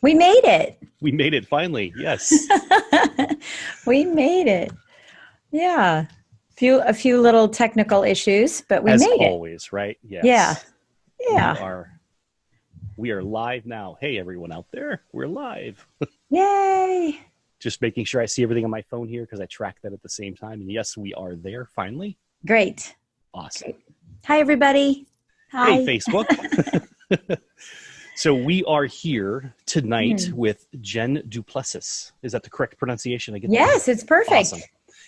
We made it. We made it finally. Yes. We made it. Yeah. A few little technical issues, but we As made it. always, right? Yeah. Yes. We Yeah. are we are live now. Hey everyone out there. We're live. Yay. Just making sure I see everything on my phone here because I track that at the same time. And yes, we are there finally. Great. Awesome. Great. Hi, everybody. Hey Hi. Facebook. So we are here tonight Hmm. with Jen Duplessis. Is that the correct pronunciation? I get that right. Yes, it's perfect. Awesome.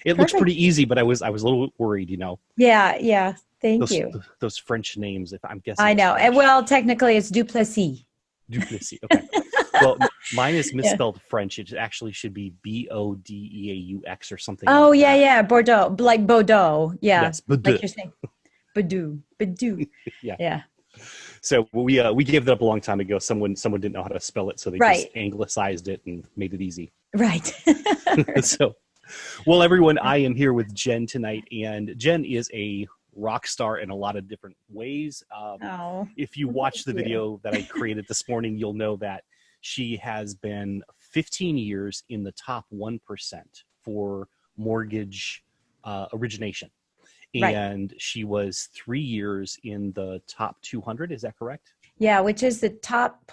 It looks Perfect. pretty easy, but I was a little worried, Yeah. Yeah. Thank those you. those French names. If I'm guessing I it's know. And French. well, technically, it's Duplessis. Duplessis. Okay. Well, mine is Yeah. misspelled French. It actually should be Bodeaux or something Oh, like yeah. that. Yeah. Bordeaux, like Bordeaux. Yeah. Yes, Bodeaux. Like you're saying. Badoo. Badoo. Yeah. Yeah. So we gave that up a long time ago. Someone didn't know how to spell it, so they just Right. anglicized it and made it easy. Right. So, well, everyone, I am here with Jen tonight, and Jen is a rock star in a lot of different ways. Oh, If you well, watch thank the you. video that I created this morning, you'll know that she has been 15 years in the top 1% for mortgage origination. Right. And she was 3 years in the top 200. Is that correct? Yeah, which is the top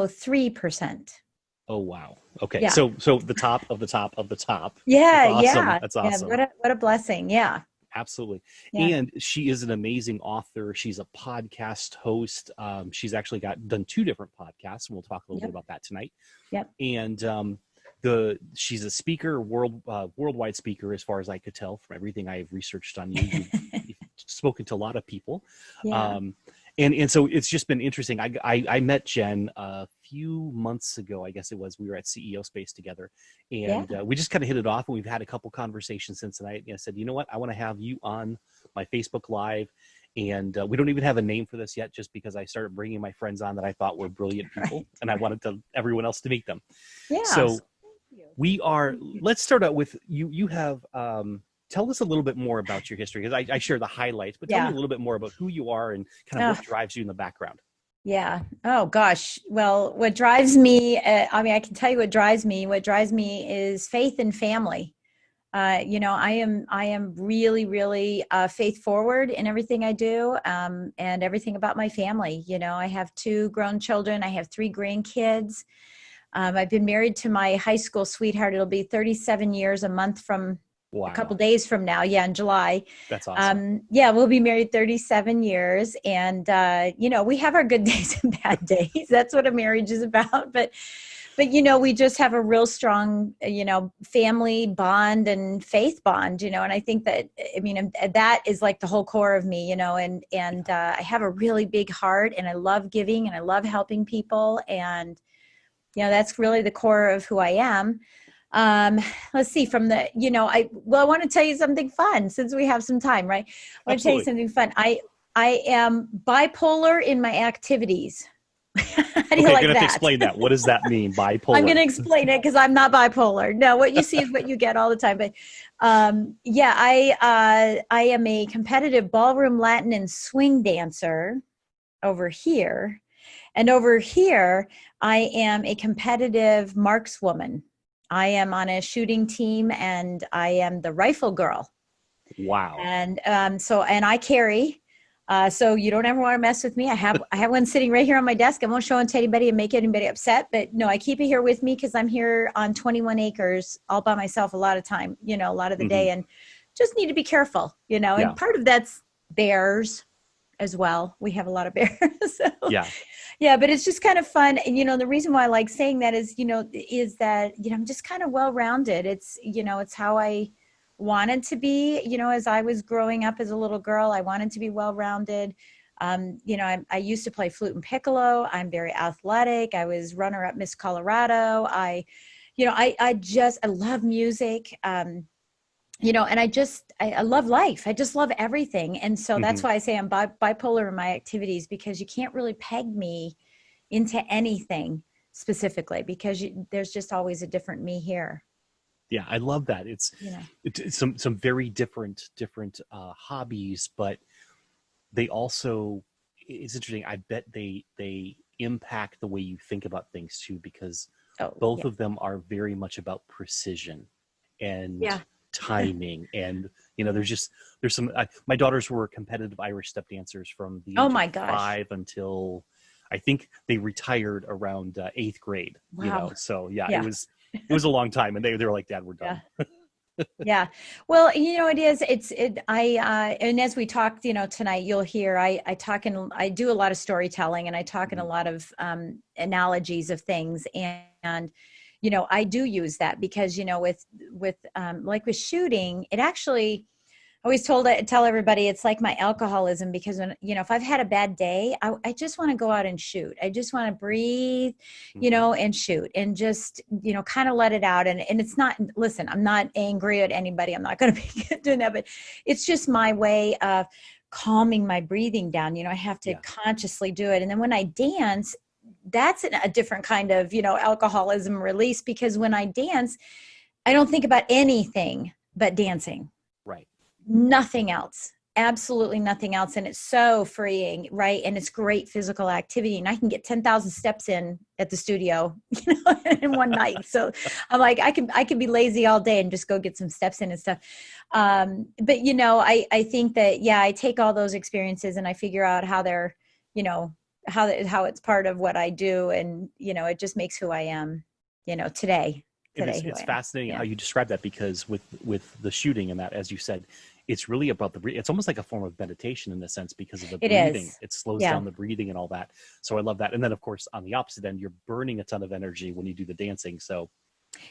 0.003%. Oh, wow. Okay. Yeah. So the top of the top of the top. That's Yeah, awesome. yeah. That's Yeah, awesome. what a blessing. Yeah. Absolutely. Yeah. And she is an amazing author. She's a podcast host. She's actually done two different podcasts, and we'll talk a little bit Yep. about that tonight. Yep. And she's a speaker, worldwide speaker, as far as I could tell from everything I've researched on you. You've spoken to a lot of people, Yeah. um, and so it's just been interesting. I met Jen a few months ago, I guess it was. We were at CEO Space together, Yeah. and we just kind of hit it off. And we've had a couple conversations since tonight. And I said, you know what, I want to have you on my Facebook Live. And we don't even have a name for this yet, just because I started bringing my friends on that I thought were brilliant people, Right. and I wanted everyone else to meet them. Yeah. So Thank we are. you. Let's start out with you. You have tell us a little bit more about your history, because I share the highlights, but tell me a Yeah. little bit more about who you are and kind of Oh, what drives you in the background. yeah. Oh gosh. Well, what drives me, I mean, I can tell you what drives me. What drives me is faith and family. I am really, really faith forward in everything I do, and everything about my family. I have two grown children. I have three grandkids. I've been married to my high school sweetheart. It'll be 37 years a month from a couple Wow, days from now. Yeah, in July. that's awesome. Yeah, we'll be married 37 years, and we have our good days and bad days. That's what a marriage is about. But we just have a real strong family bond and faith bond, and I think that, I mean, that is like the whole core of me, and I have a really big heart, and I love giving, and I love helping people, and that's really the core of who I am. um let's see, from the I want to tell you something fun since we have some time, right? I want to tell you Absolutely. something fun. I am bipolar in my activities. How do you Okay, like gonna have to that? explain that. What does that mean? I'm going Bipolar. to explain it because I'm not bipolar. No, what you see is what you get all the time. But yeah, I am a competitive ballroom Latin and swing dancer over here, and over here I am a competitive markswoman. I am on a shooting team, and I am the rifle girl. Wow. And and I carry. So you don't ever want to mess with me. I have one sitting right here on my desk. I won't show it to anybody and make anybody upset. But no, I keep it here with me because I'm here on 21 acres all by myself a lot of time, a lot of the Hmm. day, and just need to be careful, Yeah. and part of that's bears as well. We have a lot of bears. So Yeah. yeah, but it's just kind of fun. And the reason why I like saying that is that I'm just kind of well rounded. It's how I wanted to be. As I was growing up as a little girl, I wanted to be well rounded. I used to play flute and piccolo. I'm very athletic. I was runner up Miss Colorado. I love music. And I love life. I just love everything. And so Hmm. that's why I say I'm bipolar in my activities, because you can't really peg me into anything specifically, because there's just always a different me here. Yeah, I love that. You know, It's some very different hobbies, but they also, it's interesting. I bet they impact the way you think about things too, because Oh, both yeah. of them are very much about precision and Yeah. timing. And, there's some, my daughters were competitive Irish step dancers from the Oh age of my gosh. 5 until I think they retired around 8th grade, Wow. So yeah, Yeah. it was a long time. And they were like, Dad, we're Yeah. done. Yeah. Well, it is, and as we talked, tonight, you'll hear, I talk and I do a lot of storytelling, and I talk in a Mhm. lot of analogies of things. And, I do use that because, like with shooting, it actually, I always tell everybody it's like my alcoholism, because when, if I've had a bad day, I just want to go out and shoot. I just want to breathe, Mhm. and shoot and just, kind of let it out. And it's not, listen, I'm not angry at anybody. I'm not going to be doing that, but it's just my way of calming my breathing down. I have to Yeah. consciously do it. And then when I dance, that's a different kind of, alcoholism release, because when I dance, I don't think about anything but dancing, Right. nothing else, absolutely nothing else. And it's so freeing, right? And it's great physical activity, and I can get 10,000 steps in at the studio, in one night. So I'm like, I could be lazy all day and just go get some steps in and stuff. But I think that, yeah, I take all those experiences and I figure out how they're, how it's part of what I do. And, it just makes who I am, today who It's I am. fascinating Yeah. how you describe that, because with the shooting and that, as you said, it's really about it's almost like a form of meditation in a sense, because of the It breathing. is. It slows Yeah. down the breathing and all that. So I love that. And then of course, on the opposite end, you're burning a ton of energy when you do the dancing. So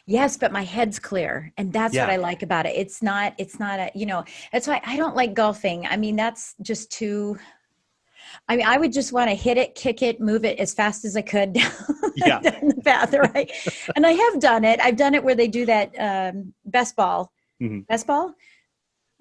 Yes, but my head's clear. And that's what yeah, I like about it. It's not that's why I don't like golfing. I mean, that's just too, I mean, I would just want to hit it, kick it, move it as fast as I could down, yeah, down the path, right? And I have done it. I've done it where they do that hmm, best ball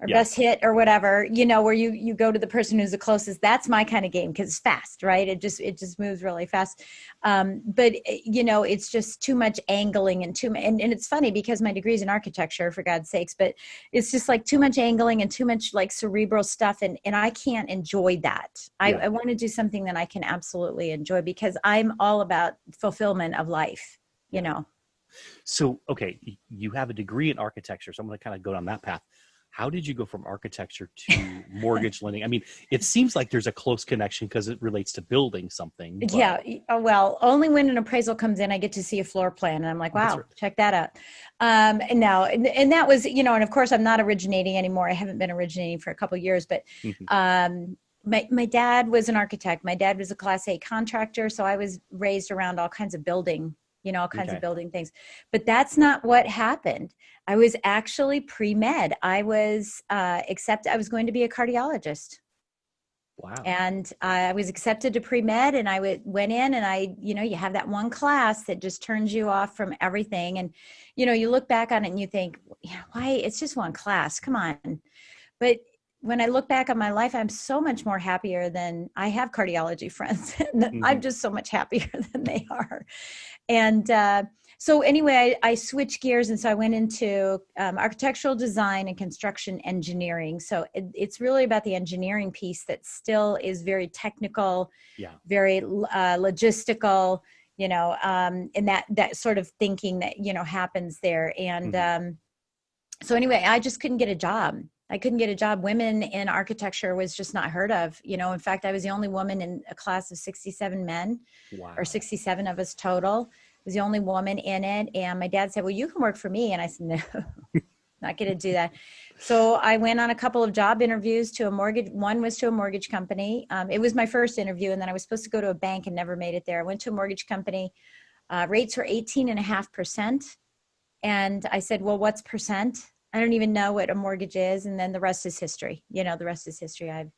or yeah, best hit or whatever, where you go to the person who's the closest. That's my kind of game, because it's fast, right? It just moves really fast. But it's just too much angling and and it's funny because my degree's in architecture, for God's sakes, but it's just like too much angling and too much like cerebral stuff, and I can't enjoy that. yeah. I want to do something that I can absolutely enjoy, because I'm all about fulfillment of life, you Yeah. know. So, okay, you have a degree in architecture. So I'm going to kind of go down that path. How did you go from architecture to mortgage lending? I mean, it seems like there's a close connection because it relates to building something, but Yeah. Well, only when an appraisal comes in, I get to see a floor plan, and I'm like, that's wow, right. check that out. And now, and that was, and of course I'm not originating anymore. I haven't been originating for a couple of years, but, Mhm. my dad was an architect. My dad was a Class A contractor. So I was raised around all kinds of building, all kinds of Okay. building things, but that's not what happened. I was actually pre-med. I was, I was going to be a cardiologist. Wow. And I was accepted to pre-med, and went in, and you have that one class that just turns you off from everything. And, you look back on it and you think, yeah, why? It's just one class. Come on. But when I look back on my life, I'm so much more happier than I have cardiology friends. And Hmm. I'm just so much happier than they are. And so anyway, I switched gears, and so I went into architectural design and construction engineering. So it's really about the engineering piece that still is very technical, Yeah. very logistical, and that sort of thinking that happens there. And Hmm. so anyway, I just couldn't get a job. I couldn't get a job. Women in architecture was just not heard of. In fact, I was the only woman in a class of 67 men, or Wow. 67 of us total. I was the only woman in it. And my dad said, well, you can work for me. And I said, no, not going to do that. So I went on a couple of job interviews to a mortgage. One was to a mortgage company. It was my first interview. And then I was supposed to go to a bank and never made it there. I went to a mortgage company. Rates were 18.5%. And I said, well, what's percent? I don't even know what a mortgage is. And then the rest is history. The rest is history. I've,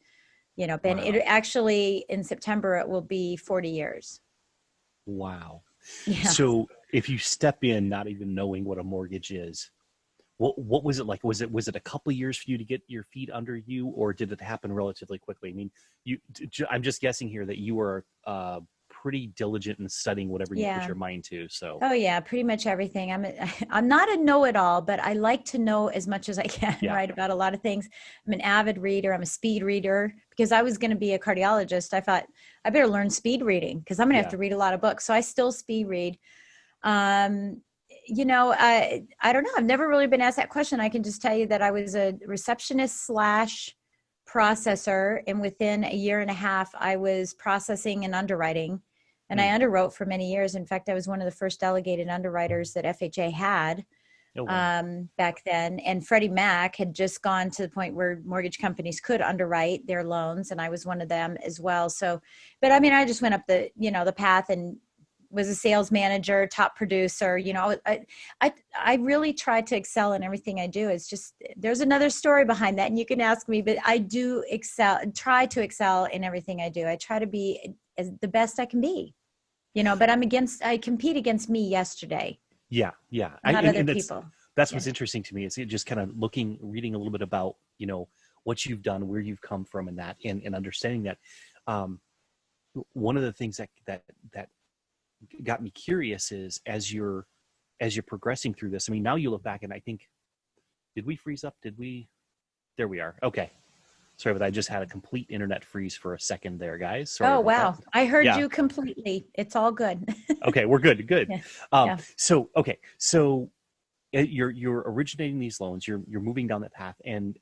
been, it Wow. actually in September, it will be 40 years. Wow. Yeah. So if you step in not even knowing what a mortgage is, what was it like? Was it a couple of years for you to get your feet under you, or did it happen relatively quickly? I mean, I'm just guessing here that you were pretty diligent in studying whatever you put Yeah. your mind to. So, Oh yeah, pretty much everything. I'm not a know-it-all, but I like to know as much as I can, yeah, right, about a lot of things. I'm an avid reader. I'm a speed reader because I was going to be a cardiologist. I thought I better learn speed reading because I'm going to have yeah. to read a lot of books. So I still speed read. Um, I don't know. I've never really been asked that question. I can just tell you that I was a receptionist slash processor, and within a year and a half, I was processing and underwriting. And I Mm. underwrote for many years. In fact, I was one of the first delegated underwriters that FHA had Oh, wow. back then. And Freddie Mac had just gone to the point where mortgage companies could underwrite their loans, and I was one of them as well. So, but I mean, I just went up the path and was a sales manager, top producer. I really try to excel in everything I do. It's just there's another story behind that, and you can ask me. But I do try to excel in everything I do. I try to be as the best I can be. But I compete against me yesterday, Yeah, yeah. not other And people. that's Yeah. what's interesting to me is just kind of reading a little bit about, what you've done, where you've come from, and that, and understanding that. One of the things that got me curious is as you're progressing through this. I mean, now you look back and I think, did we freeze up? There we are. Okay. Sorry, but I just had a complete internet freeze for a second there, guys. Sorry Oh, about wow. that. I heard Yeah. you completely. It's all good. Okay, we're good. Good. Yeah. Yeah. So you're originating these loans. You're moving down that path, and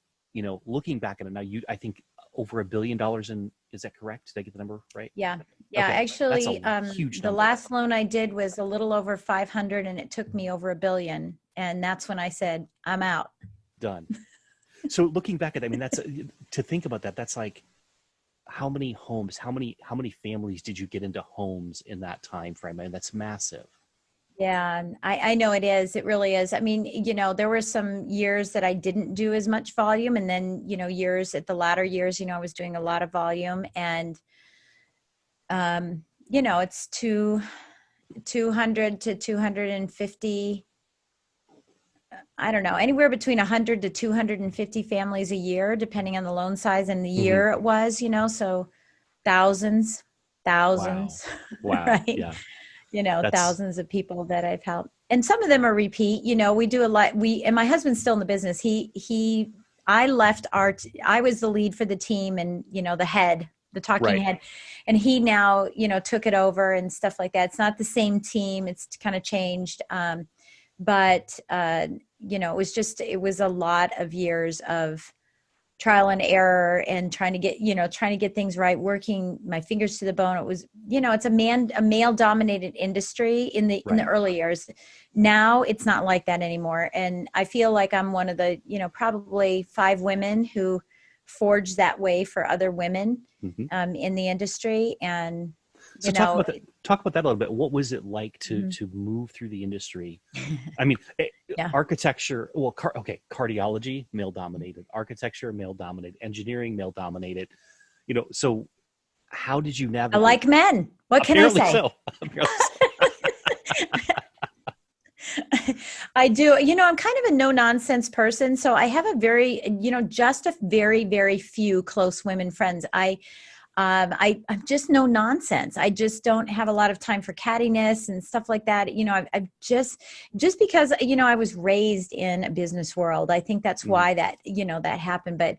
looking back at it now, I think over $1 billion in. Is that correct? Did I get the number right? Yeah. Yeah. Okay, Actually, that's a huge the number. last loan I did was a little over 500, and it took me over $1 billion. And that's when I said, I'm out. Done. So looking back at that, I mean, that's to think about that. That's like how many homes, how many families did you get into homes in that time frame? I mean, that's massive. Yeah, I know it is. It really is. I mean, there were some years that I didn't do as much volume. And then, years at the latter years, I was doing a lot of volume. And, it's 200 to 250. I don't know, anywhere between 100 to 250 families a year, depending on the loan size and the Mm-hmm. year it was, so thousands, Wow. right? Yeah. That's Thousands of people that I've helped. And some of them are repeat, we do a lot. And my husband's still in the business. I left I was the lead for the team and, the talking right. head. And he now, took it over and stuff like that. It's not the same team. It's kind of changed. But it was a lot of years of trial and error and trying to get things right, working my fingers to the bone. It was, it's a male dominated industry in the early years. Now it's not like that anymore. And I feel like I'm one of the, probably 5 women who forged that way for other women in the industry. And so talk about that a little bit. What was it like to move through the industry? I mean, architecture, cardiology, male dominated, architecture, male dominated, engineering, male dominated, so how did you navigate? I like men. What can I say? Apparently so. I do. I'm kind of a no nonsense person. So I have a very, just a very, very few close women friends. I'm just no nonsense. I just don't have a lot of time for cattiness and stuff like that. I've just because, I was raised in a business world. I think that's why that happened. But,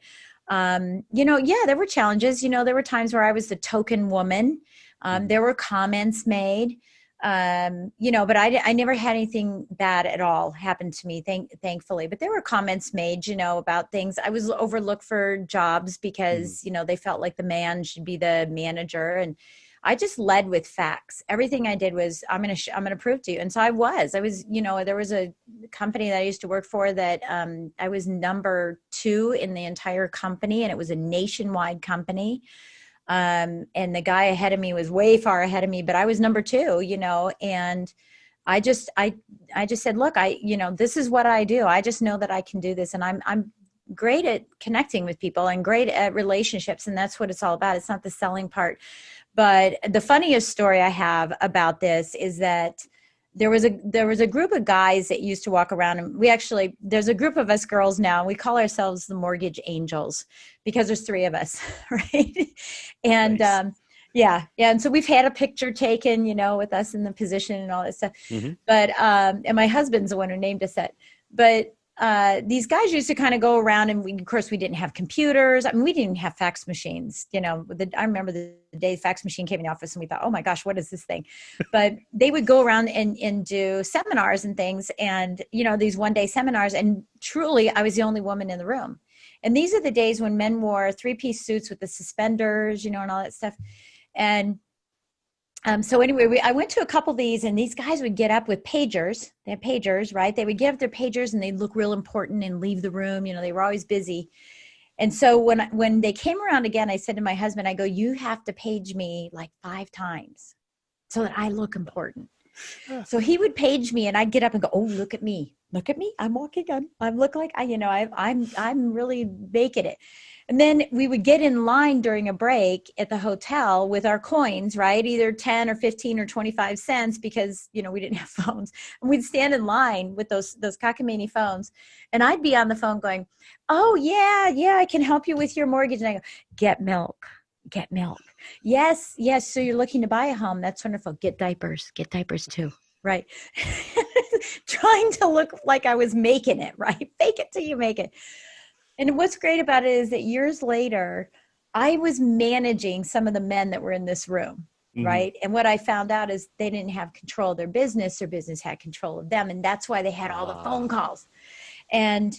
there were challenges. There were times where I was the token woman. There were comments made. But I never had anything bad at all happen to me, thankfully. But there were comments made, about things. I was overlooked for jobs because, they felt like the man should be the manager. And I just led with facts. Everything I did was, I'm going to prove to you. And so I was, there was a company that I used to work for that, I was number 2 in the entire company, and it was a nationwide company. And the guy ahead of me was way far ahead of me, but I was number 2, and I just said, look, this is what I do. I just know that I can do this. And I'm great at connecting with people and great at relationships. And that's what it's all about. It's not the selling part. But the funniest story I have about this is that there was a group of guys that used to walk around, and there's a group of us girls now, and we call ourselves the Mortgage Angels because there's 3 of us, right? And, nice. Yeah. Yeah. And so we've had a picture taken, with us in the position and all that stuff. Mm-hmm. But, and my husband's the one who named us that. But these guys used to kind of go around, and of course, we didn't have computers. I mean, we didn't have fax machines. I remember the day fax machine came in the office, and we thought, oh my gosh, what is this thing? But they would go around and do seminars and things, and these one-day seminars. And truly, I was the only woman in the room. And these are the days when men wore three-piece suits with the suspenders, and all that stuff. And so anyway, I went to a couple of these, and these guys would get up with pagers. They had pagers, right? They would give up their pagers, and they'd look real important and leave the room. They were always busy. And so when they came around again, I said to my husband, I go, you have to page me like 5 times so that I look important. So he would page me, and I'd get up and go, oh, look at me. Look at me. I'm walking. I look like I'm really making it. And then we would get in line during a break at the hotel with our coins, right? Either 10 or 15 or 25 cents, because, we didn't have phones. And we'd stand in line with those cockamamie phones. And I'd be on the phone going, oh, yeah, I can help you with your mortgage. And I go, get milk. Yes. So you're looking to buy a home. That's wonderful. Get diapers too. Right. Trying to look like I was making it, right? Fake it till you make it. And what's great about it is that years later, I was managing some of the men that were in this room, right? And what I found out is they didn't have control of their business had control of them. And that's why they had all the phone calls. And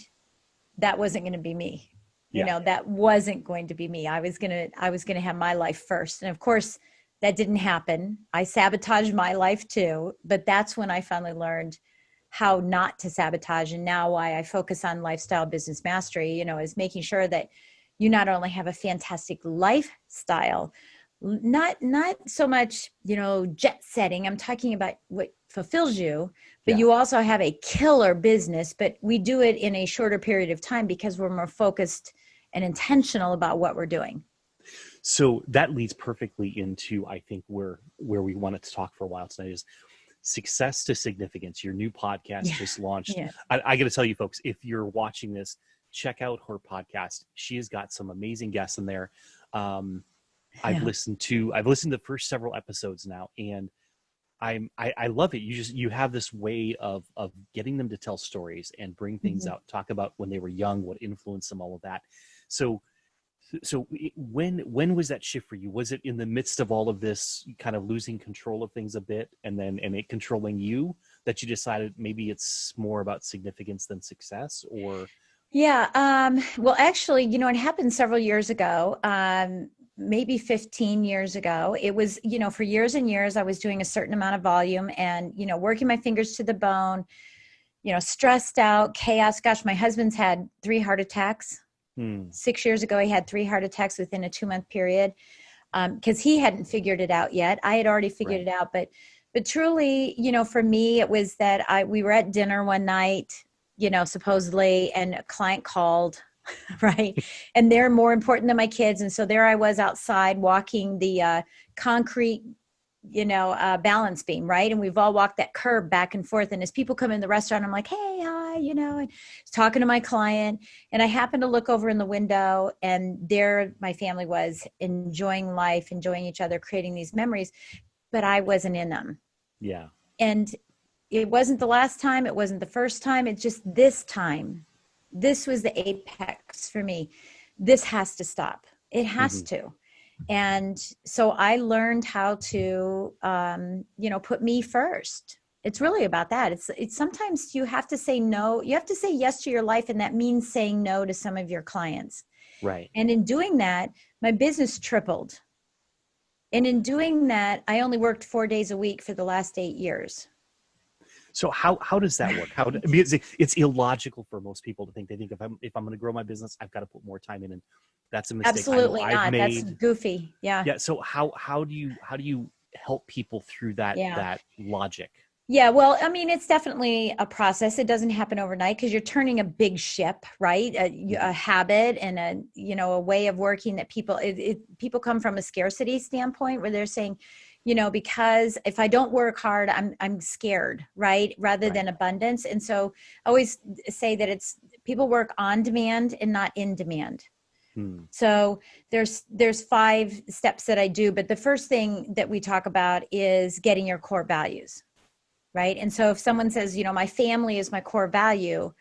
that wasn't going to be me. That wasn't going to be me. I was going to have my life first. And of course, that didn't happen. I sabotaged my life too. But that's when I finally learned how not to sabotage. And now why I focus on lifestyle business mastery, is making sure that you not only have a fantastic lifestyle, not so much, jet setting. I'm talking about what fulfills you, but you also have a killer business, but we do it in a shorter period of time because we're more focused and intentional about what we're doing. So that leads perfectly into, I think, where we wanted to talk for a while tonight is Success to Significance. Your new podcast just launched. Yeah. I got to tell you folks, if you're watching this, check out her podcast. She has got some amazing guests in there. I've listened to the first several episodes now, and I love it. You have this way of getting them to tell stories and bring things out, talk about when they were young, what influenced them, all of that. So when was that shift for you? Was it in the midst of all of this kind of losing control of things a bit and it controlling you that you decided maybe it's more about significance than success? Or well, actually, it happened several years ago, maybe 15 years ago. It was, for years and years, I was doing a certain amount of volume and, working my fingers to the bone, stressed out, chaos. Gosh, my husband's had 3 heart attacks. 6 years ago, he had 3 heart attacks within a 2-month period because he hadn't figured it out yet. I had already figured it out. But truly, for me, it was that we were at dinner one night, supposedly, and a client called, right? And they're more important than my kids. And so there I was outside walking the concrete balance beam, right? And we've all walked that curb back and forth. And as people come in the restaurant, I'm like, hey, hi, and talking to my client. And I happened to look over in the window, and there my family was enjoying life, enjoying each other, creating these memories, but I wasn't in them. Yeah. And it wasn't the last time. It wasn't the first time. It's just this time. This was the apex for me. This has to stop. It has to. And so I learned how to, put me first. It's really about that. It's sometimes you have to say no. You have to say yes to your life. And that means saying no to some of your clients. Right. And in doing that, my business tripled. And in doing that, I only worked 4 days a week for the last 8 years. So how does that work? Because it's illogical for most people to think if I'm going to grow my business, I've got to put more time in, and that's a mistake. Absolutely not. That's goofy. Yeah. Yeah. So how do you help people through that logic? Yeah, well, I mean, it's definitely a process. It doesn't happen overnight because you're turning a big ship, right? A habit and a way of working that people come from a scarcity standpoint where they're saying, because if I don't work hard, I'm scared, right? Rather than abundance. And so I always say that people work on demand and not in demand. So there's 5 steps that I do, but the first thing that we talk about is getting your core values, right? And so if someone says, my family is my core value,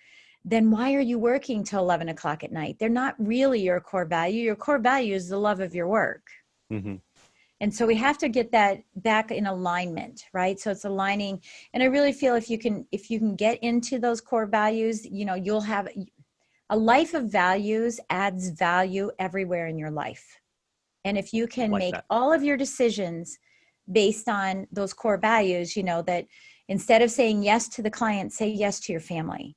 then why are you working till 11 o'clock at night? They're not really your core value. Your core value is the love of your work. Mm-hmm. And so we have to get that back in alignment, right? So it's aligning. And I really feel if you can get into those core values, you'll have a life of values adds value everywhere in your life. And if you can make all of your decisions based on those core values, that instead of saying yes to the client, say yes to your family.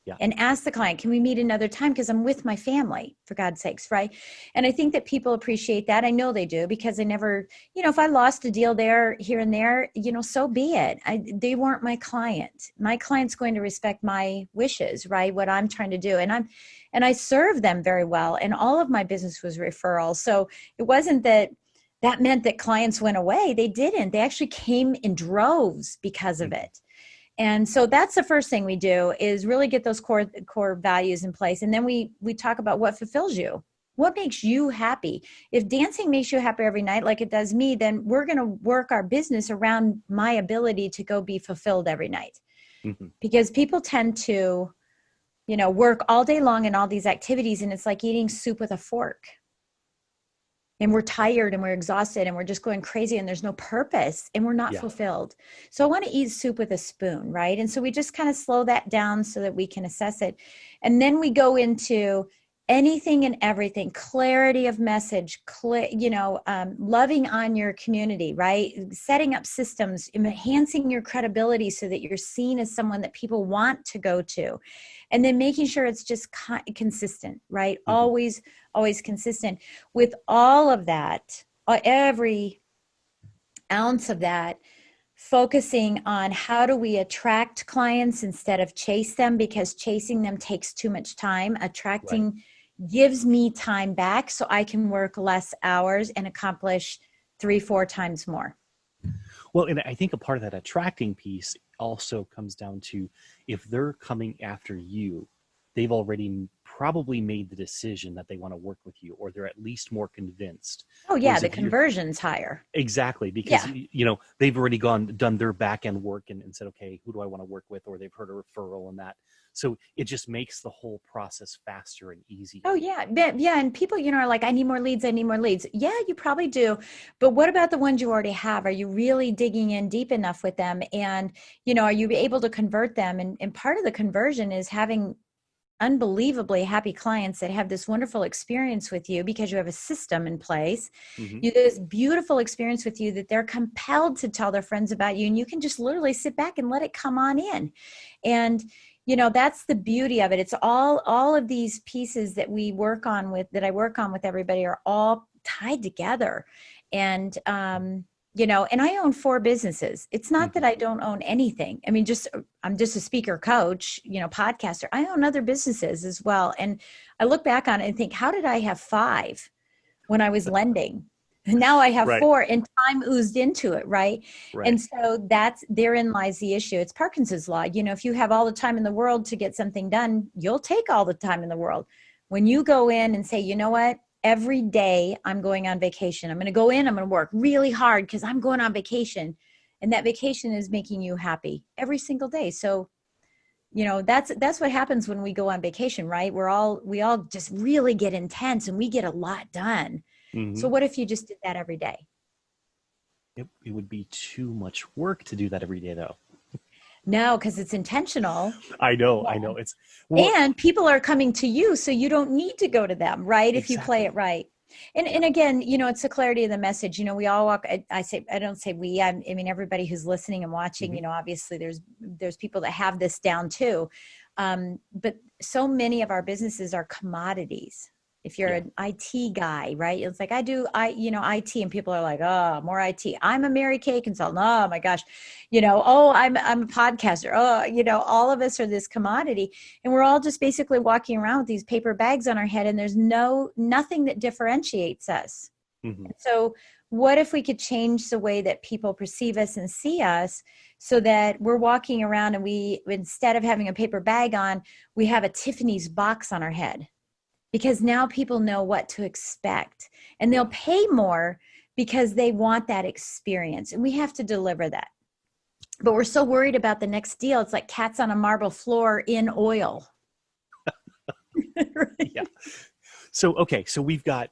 Yeah. And ask the client, can we meet another time? Because I'm with my family, for God's sakes, right? And I think that people appreciate that. I know they do, because I never, if I lost a deal there, here and there, so be it. They weren't my client. My client's going to respect my wishes, right? What I'm trying to do. And I serve them very well. And all of my business was referrals. So it wasn't that meant that clients went away. They didn't. They actually came in droves because of it. And so that's the first thing we do, is really get those core values in place. And then we talk about what fulfills you. What makes you happy? If dancing makes you happy every night, like it does me, then we're going to work our business around my ability to go be fulfilled every night. Mm-hmm. Because people tend to, work all day long in all these activities, and it's like eating soup with a fork. And we're tired and we're exhausted and we're just going crazy and there's no purpose and we're not fulfilled. So I want to eat soup with a spoon, right? And so we just kind of slow that down so that we can assess it. And then we go into anything and everything, clarity of message, loving on your community, right? Setting up systems, enhancing your credibility so that you're seen as someone that people want to go to. And then making sure it's just consistent, right? Mm-hmm. Always consistent. With all of that, every ounce of that, focusing on how do we attract clients instead of chase them, because chasing them takes too much time. Attracting gives me time back so I can work less hours and accomplish 3-4 times more. Well, and I think a part of that attracting piece also comes down to, if they're coming after you, they've already probably made the decision that they want to work with you, or they're at least more convinced. Oh yeah, the conversion's higher. Exactly, because they've already done their back end work and said, okay, who do I want to work with? Or they've heard a referral and that. So it just makes the whole process faster and easier. Oh yeah. Yeah. And people, are like, I need more leads. Yeah, you probably do. But what about the ones you already have? Are you really digging in deep enough with them? And, are you able to convert them? And part of the conversion is having unbelievably happy clients that have this wonderful experience with you because you have a system in place. Mm-hmm. You have this beautiful experience with you that they're compelled to tell their friends about you, and you can just literally sit back and let it come on in. And that's the beauty of it. It's all of these pieces that I work on with everybody are all tied together. And and I own 4 businesses. It's not that I don't own anything. I mean, I'm just a speaker coach, podcaster. I own other businesses as well. And I look back on it and think, how did I have 5 when I was lending? And now I have 4, and time oozed into it, right? And so therein lies the issue. It's Parkinson's law. If you have all the time in the world to get something done, you'll take all the time in the world. When you go in and say, you know what? Every day I'm going on vacation. I'm going to go in, I'm going to work really hard because I'm going on vacation. And that vacation is making you happy every single day. So, that's what happens when we go on vacation, right? We all just really get intense and we get a lot done. Mm-hmm. So what if you just did that every day? It would be too much work to do that every day, though. No, because it's intentional. I know. And people are coming to you, so you don't need to go to them, right? Exactly. If you play it right. And again, it's the clarity of the message. We all walk. I don't say we. I mean, everybody who's listening and watching. Mm-hmm. Obviously, there's people that have this down too. But so many of our businesses are commodities. If you're an IT guy, right? It's like I do IT, and people are like, oh, more IT. I'm a Mary Kay consultant. Oh my gosh. I'm a podcaster. Oh, all of us are this commodity, and we're all just basically walking around with these paper bags on our head, and there's nothing that differentiates us. Mm-hmm. So what if we could change the way that people perceive us and see us, so that we're walking around and we, instead of having a paper bag on, we have a Tiffany's box on our head. because now people know what to expect, and they'll pay more because they want that experience, and we have to deliver that. But we're so worried about the next deal. It's like cats on a marble floor in oil. Right? Yeah. So, okay. So we've got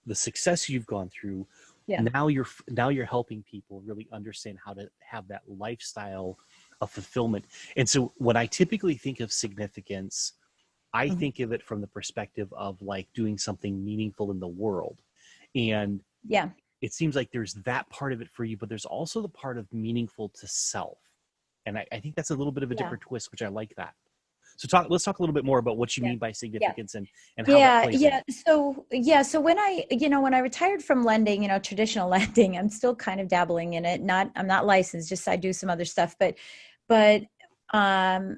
the success you've gone through. Yeah. Now you're helping people really understand how to have that lifestyle of fulfillment. And so when I typically think of significance, I think of it from the perspective of like doing something meaningful in the world. And yeah, it seems like there's that part of it for you, but there's also the part of meaningful to self. And I think that's a little bit of a different twist, which I like that. So let's talk a little bit more about what you mean by significance and how that plays in. So when I retired from lending, traditional lending, I'm still kind of dabbling in it. I'm not licensed, just I do some other stuff, but I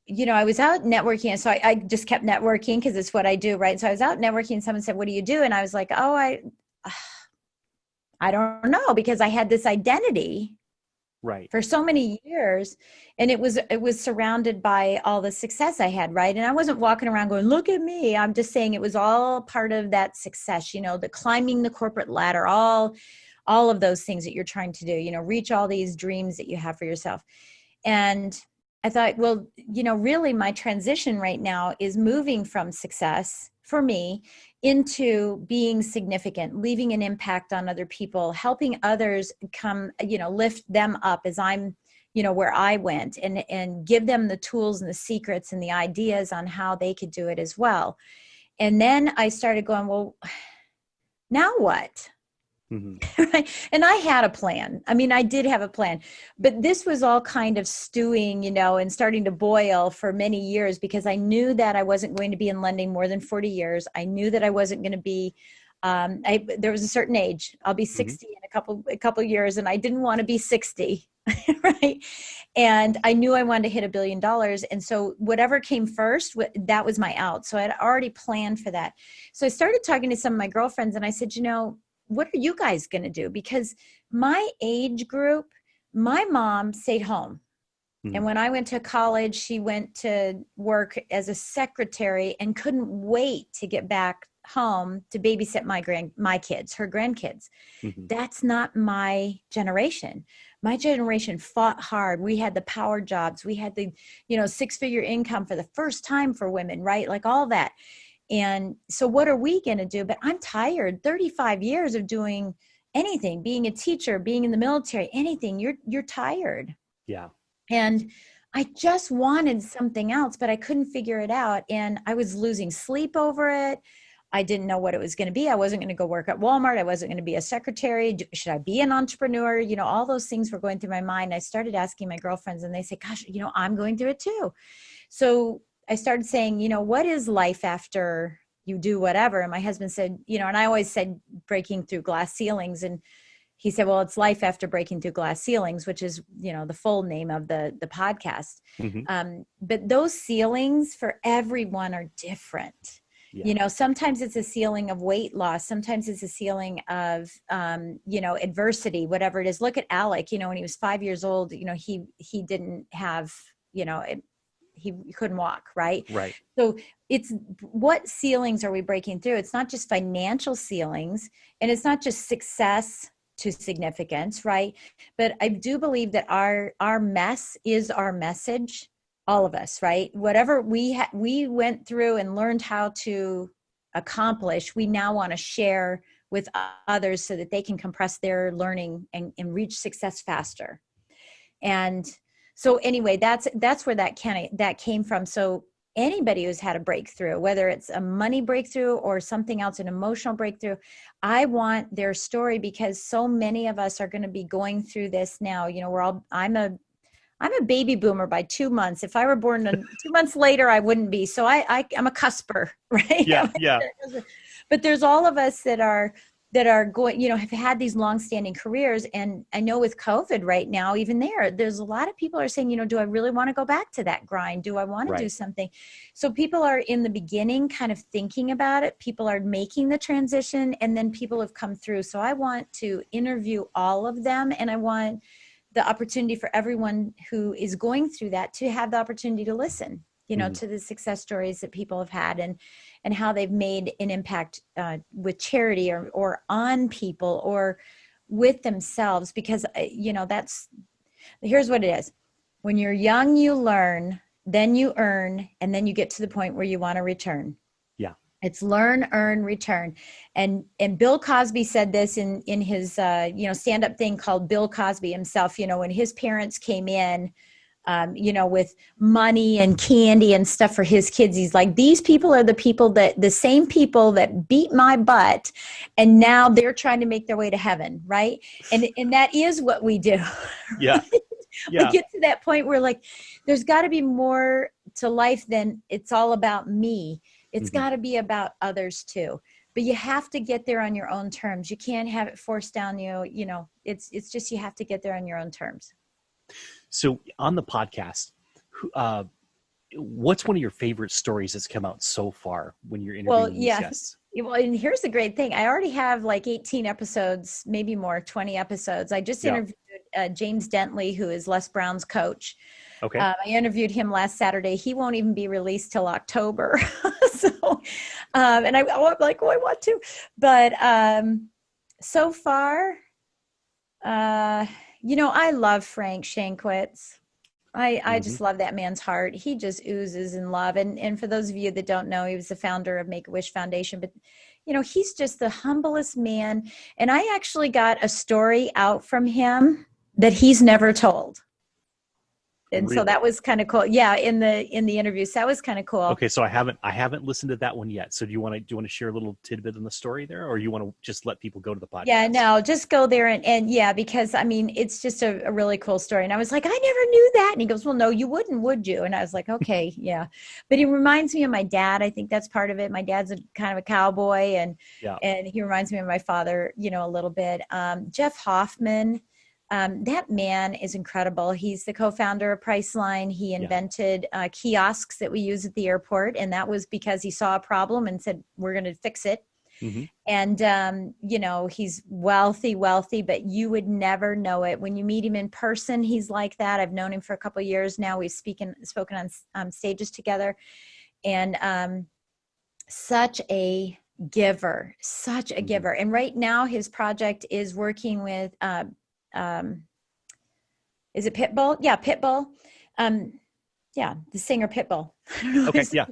was out networking. And so I just kept networking because it's what I do. Right. So I was out networking and someone said, "What do you do?" And I was like, "Oh, I don't know," because I had this identity right for so many years, and it was surrounded by all the success I had, right? And I wasn't walking around going, "Look at me." I'm just saying it was all part of that success, the climbing the corporate ladder, all of those things that you're trying to do, reach all these dreams that you have for yourself. And I thought, well, really my transition right now is moving from success for me into being significant, leaving an impact on other people, helping others come, lift them up as I'm, where I went, and give them the tools and the secrets and the ideas on how they could do it as well. And then I started going, well, now what? Right. And I had a plan. I mean, I did have a plan, but this was all kind of stewing, and starting to boil for many years, because I knew that I wasn't going to be in lending more than 40 years. I knew that I wasn't going to be, there was a certain age. I'll be 60 in a couple years, and I didn't want to be 60. Right. And I knew I wanted to hit $1 billion. And so whatever came first, that was my out. So I'd already planned for that. So I started talking to some of my girlfriends, and I said, what are you guys going to do? Because my age group, my mom stayed home. And when I went to college, she went to work as a secretary and couldn't wait to get back home to babysit my kids, her grandkids. That's not my generation. My generation fought hard. We had the power jobs. We had the, 6-figure income for the first time for women, right? Like all that. And so what are we going to do? But I'm tired. 35 years of doing anything, being a teacher, being in the military, anything, you're tired. Yeah. And I just wanted something else, but I couldn't figure it out. And I was losing sleep over it. I didn't know what it was going to be. I wasn't going to go work at Walmart. I wasn't going to be a secretary. Should I be an entrepreneur? All those things were going through my mind. I started asking my girlfriends, and they say, "Gosh, I'm going through it too." So I started saying, what is life after you do whatever? And my husband said, and I always said breaking through glass ceilings. And he said, well, it's life after breaking through glass ceilings, which is, the full name of the podcast. But those ceilings for everyone are different. Yeah. Sometimes it's a ceiling of weight loss. Sometimes it's a ceiling of, adversity, whatever it is. Look at Alec, when he was 5 years old, he didn't have, he couldn't walk, right? Right. So it's what ceilings are we breaking through? It's not just financial ceilings, and it's not just success to significance, right? But I do believe that our mess is our message, all of us, right? Whatever we went through and learned how to accomplish, we now want to share with others so that they can compress their learning and reach success faster. And so anyway, that's where that came from. So anybody who's had a breakthrough, whether it's a money breakthrough or something else, an emotional breakthrough, I want their story, because so many of us are going to be going through this now. I'm a baby boomer by 2 months. If I were born 2 months later, I wouldn't be. So I'm a cusper, right? Yeah. But there's all of us that are going, have had these longstanding careers. And I know with COVID right now, even there's a lot of people are saying, do I really want to go back to that grind? Do I want to do something? So people are in the beginning kind of thinking about it. People are making the transition, and then people have come through. So I want to interview all of them, and I want the opportunity for everyone who is going through that to have the opportunity to listen, to the success stories that people have had. and how they've made an impact with charity or on people or with themselves. Because, here's what it is. When you're young, you learn, then you earn, and then you get to the point where you want to return. Yeah. It's learn, earn, return. And Bill Cosby said this in his, stand-up thing called Bill Cosby himself. When his parents came in, with money and candy and stuff for his kids, he's like, these people are the same people that beat my butt, and now they're trying to make their way to heaven, right? And that is what we do. Yeah. Right? Yeah. We get to that point where, like, there's got to be more to life than it's all about me. It's got to be about others too. But you have to get there on your own terms. You can't have it forced down you. It's just, you have to get there on your own terms. So on the podcast, what's one of your favorite stories that's come out so far when you're interviewing these guests? Well, and here's the great thing. I already have like 18 episodes, maybe more, 20 episodes. I just interviewed James Dentley, who is Les Brown's coach. Okay. I interviewed him last Saturday. He won't even be released till October. And I'm like, I want to. But so far, I love Frank Shankwitz. I just love that man's heart. He just oozes in love. And for those of you that don't know, he was the founder of Make-A-Wish Foundation. But, he's just the humblest man. And I actually got a story out from him that he's never told. And really? So that was kind of cool. Yeah, in the interviews, that was kind of cool. Okay, so I haven't listened to that one yet. So do you want to share a little tidbit in the story there, or you want to just let people go to the podcast? Yeah, no, just go there and yeah, because it's just a really cool story. And I was like, I never knew that. And he goes, well, no, you wouldn't, would you? And I was like, okay, yeah. But he reminds me of my dad. I think that's part of it. My dad's a kind of a cowboy, and he reminds me of my father, a little bit. Jeff Hoffman. That man is incredible. He's the co-founder of Priceline. He invented kiosks that we use at the airport. And that was because he saw a problem and said, we're going to fix it. Mm-hmm. And, he's wealthy, but you would never know it. When you meet him in person, he's like that. I've known him for a couple of years now. We've spoken on stages together. And such a giver. And right now his project is working with is it Pitbull? Yeah, Pitbull. The singer Pitbull. I don't know. Okay, yeah.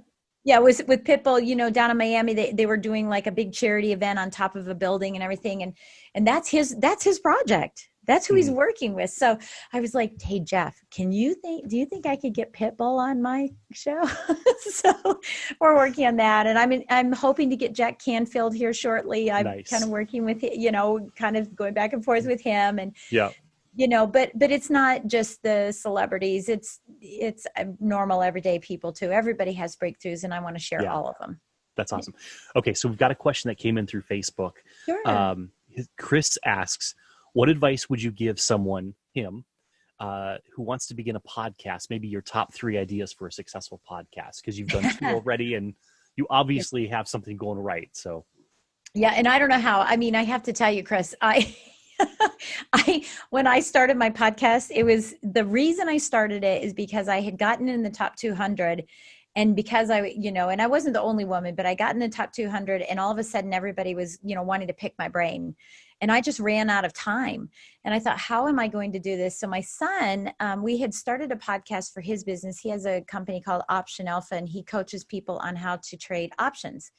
Yeah, it was with Pitbull, down in Miami, they were doing like a big charity event on top of a building and everything. And that's his project. That's who he's working with. So I was like, hey, Jeff, do you think I could get Pitbull on my show? So we're working on that. And I'm hoping to get Jack Canfield here shortly. I'm kind of working with, kind of going back and forth with him. And, but it's not just the celebrities. It's normal, everyday people too. Everybody has breakthroughs, and I want to share all of them. That's awesome. Okay. So we've got a question that came in through Facebook. Sure. Chris asks, what advice would you give someone, who wants to begin a podcast? Maybe your top 3 ideas for a successful podcast, because you've done 2 already, and you obviously have something going right. So, yeah, and I don't know how. I have to tell you, Chris, when I started my podcast, it was the reason I started it is because I had gotten in the top 200. And because and I wasn't the only woman, but I got in the top 200, and all of a sudden everybody was, wanting to pick my brain. And I just ran out of time. And I thought, how am I going to do this? So my son, we had started a podcast for his business. He has a company called Option Alpha, and he coaches people on how to trade options.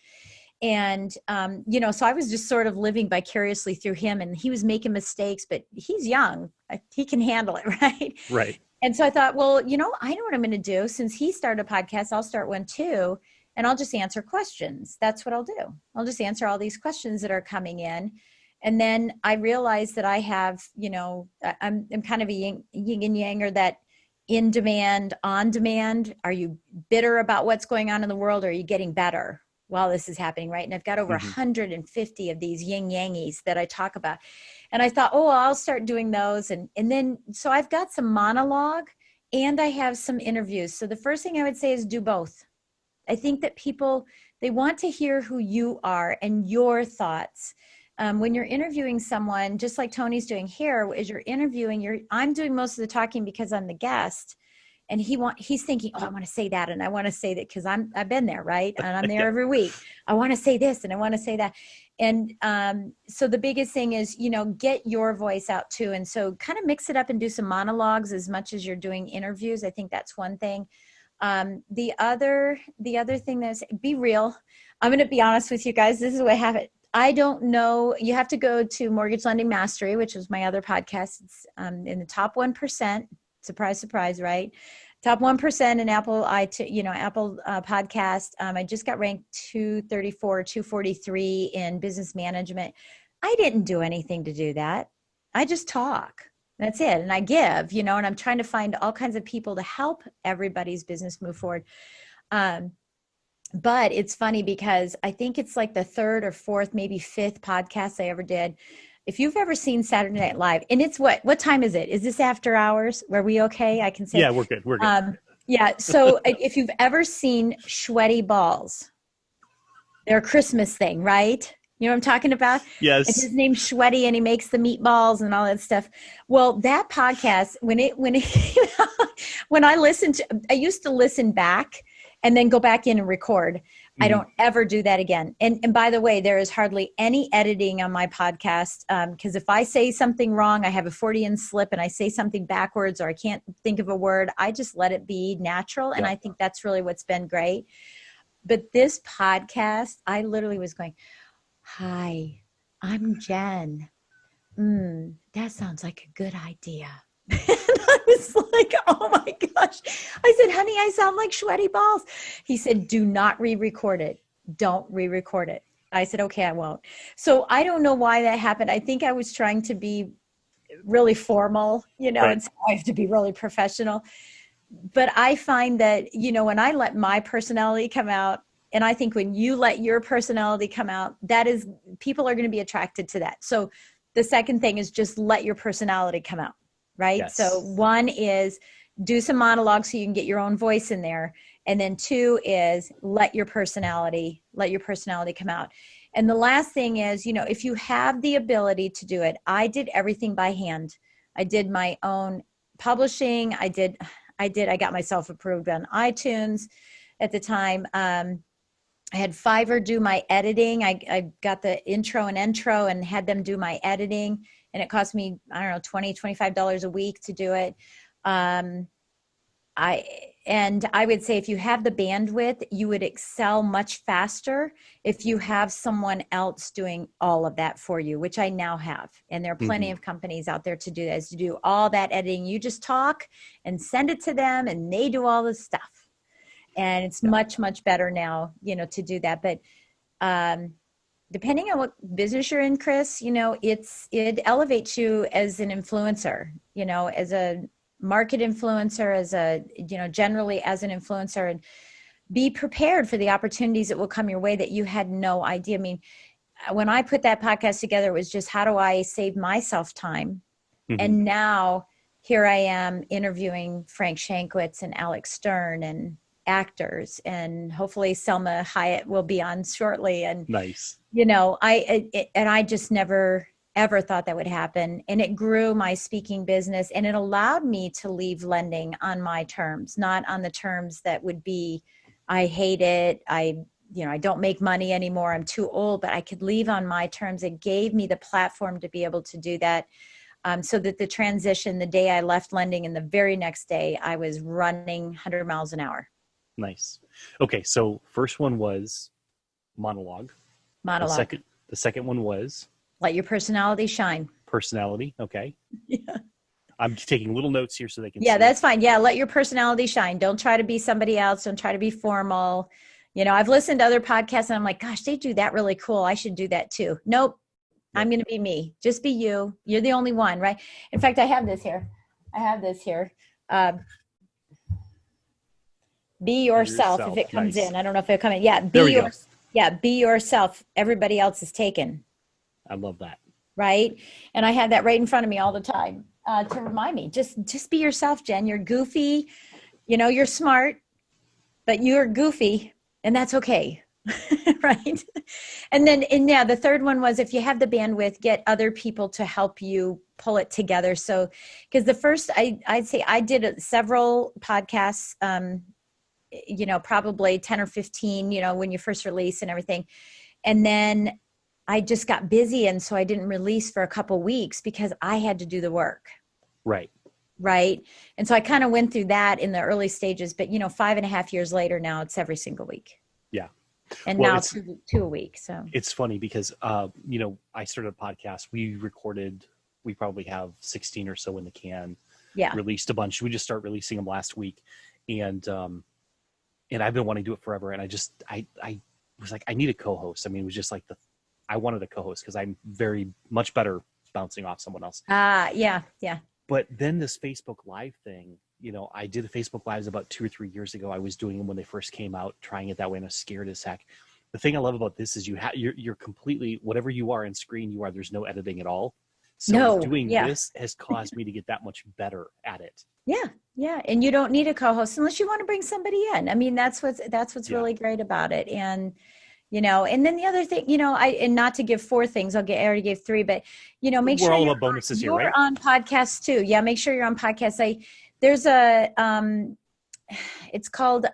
And, so I was just sort of living vicariously through him, and he was making mistakes, but he's young. He can handle it, right? Right. And so I thought, well, I know what I'm going to do. Since he started a podcast, I'll start one too. And I'll just answer questions. That's what I'll do. I'll just answer all these questions that are coming in. And then I realized that I have, I'm kind of a yin and yanger, that in demand, on demand. Are you bitter about what's going on in the world? Or are you getting better while this is happening, right? And I've got over 150 of these yin yangies that I talk about. And I thought, I'll start doing those. And then, so I've got some monologue and I have some interviews. So the first thing I would say is do both. I think that people, they want to hear who you are and your thoughts. When you're interviewing someone, just like Tony's doing here, as you're interviewing, I'm doing most of the talking because I'm the guest. And he's thinking, oh, I want to say that. And I want to say that because I've been there. Right. And I'm there every week. I want to say this and I want to say that. And so the biggest thing is, get your voice out too. And so kind of mix it up and do some monologues as much as you're doing interviews. I think that's one thing. The other thing is be real. I'm going to be honest with you guys. This is what happened. I don't know. You have to go to Mortgage Lending Mastery, which is my other podcast. It's in the top 1%. Surprise, surprise, right? Top 1% in Apple, Apple podcast. I just got ranked 234, 243 in business management. I didn't do anything to do that. I just talk. That's it. And I give, and I'm trying to find all kinds of people to help everybody's business move forward. But it's funny because I think it's like the third or fourth, maybe fifth podcast I ever did. If you've ever seen Saturday Night Live, and it's what time is it? Is this after hours? Were we okay? I can say. Yeah, we're good. We're good. Yeah. So if you've ever seen sweaty balls, they're a Christmas thing, right? You know what I'm talking about? Yes. And his name's Sweaty and he makes the meatballs and all that stuff. Well, that podcast, when I used to listen back and then go back in and record. Mm-hmm. I don't ever do that again. And by the way, there is hardly any editing on my podcast because if I say something wrong, I have a Freudian slip and I say something backwards or I can't think of a word, I just let it be natural. And I think that's really what's been great. But this podcast, I literally was going, hi, I'm Jen. That sounds like a good idea. And I was like, oh my gosh. I said, honey, I sound like sweaty balls. He said, do not re-record it. Don't re-record it. I said, okay, I won't. So I don't know why that happened. I think I was trying to be really formal, right. And so I have to be really professional. But I find that, when I let my personality come out, and I think when you let your personality come out, people are going to be attracted to that. So the second thing is just let your personality come out. Right. Yes. So one is do some monologues so you can get your own voice in there. And then two is let your personality come out. And the last thing is, if you have the ability to do it, I did everything by hand. I did my own publishing. I got myself approved on iTunes at the time. I had Fiverr do my editing. I got the intro and outro and had them do my editing. And it cost me, I don't know, $20, $25 a week to do it. I would say if you have the bandwidth, you would excel much faster if you have someone else doing all of that for you, which I now have. And there are plenty of companies out there to do that, to do all that editing. You just talk and send it to them and they do all the stuff. And it's much, much better now, to do that. But depending on what business you're in, Chris, it elevates you as an influencer, as a market influencer, generally as an influencer, and be prepared for the opportunities that will come your way that you had no idea. I mean, when I put that podcast together, it was just, how do I save myself time? Mm-hmm. And now here I am interviewing Frank Shankwitz and Alex Stern and actors, and hopefully Selma Hayek will be on shortly. And nice. I just never ever thought that would happen. And it grew my speaking business, and it allowed me to leave lending on my terms, not on the terms that would be, I hate it. I don't make money anymore. I'm too old, but I could leave on my terms. It gave me the platform to be able to do that. So that the transition, the day I left lending and the very next day I was running 100 miles an hour. Nice. Okay. So first one was monologue. The second one was let your personality shine. Personality. Okay. Yeah. I'm taking little notes here so they can see. That's it. fine. Yeah. Let your personality shine. Don't try to be somebody else. Don't try to be formal. I've listened to other podcasts and I'm like, gosh, they do that really cool. I should do that too. Nope. Yep. I'm going to be me. Just be you. You're the only one, right? In fact, I have this here. Be yourself if it comes in. I don't know if it'll come in. Yeah. Be yourself. Everybody else is taken. I love that. Right. And I have that right in front of me all the time to remind me, just be yourself, Jen. You're goofy. You're smart, but you're goofy, and that's okay. right? And then, and yeah, the third one was, if you have the bandwidth, get other people to help you pull it together. So, because the first, I'd say I did several podcasts, probably 10 or 15, when you first release and everything. And then I just got busy. And so I didn't release for a couple weeks because I had to do the work. Right. Right. And so I kind of went through that in the early stages, but 5.5 years later, now it's every single week. Yeah. And now two a week. So it's funny because, I started a podcast. We probably have 16 or so in the can. Yeah. Released a bunch. We just started releasing them last week. And I've been wanting to do it forever. And I was like, I need a co-host. I mean, it was just like I wanted a co-host because I'm very much better bouncing off someone else. Yeah. But then this Facebook Live thing, I did a Facebook Lives about 2 or 3 years ago. I was doing them when they first came out, trying it that way, and I was scared as heck. The thing I love about this is you're completely, whatever you are on screen, you are. There's no editing at all. So doing this has caused me to get that much better at it. Yeah. And you don't need a co-host unless you want to bring somebody in. I mean, that's what's really great about it. And and then the other thing, and not to give 4 things, I already gave 3, but make sure we're all about bonuses here, right? You're on podcasts too. Yeah, make sure you're on podcasts. There's it's called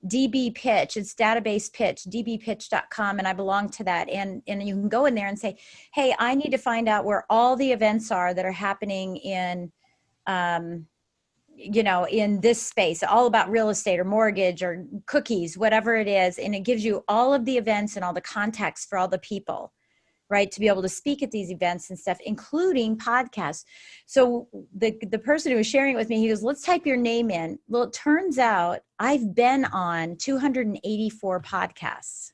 DB Pitch. It's database pitch, dbpitch.com, and I belong to that. And you can go in there and say, hey, I need to find out where all the events are that are happening in in this space, all about real estate or mortgage or cookies, whatever it is. And it gives you all of the events and all the contacts for all the people, right, to be able to speak at these events and stuff, including podcasts. So the person who was sharing it with me, he goes, let's type your name in. Well, it turns out I've been on 284 podcasts.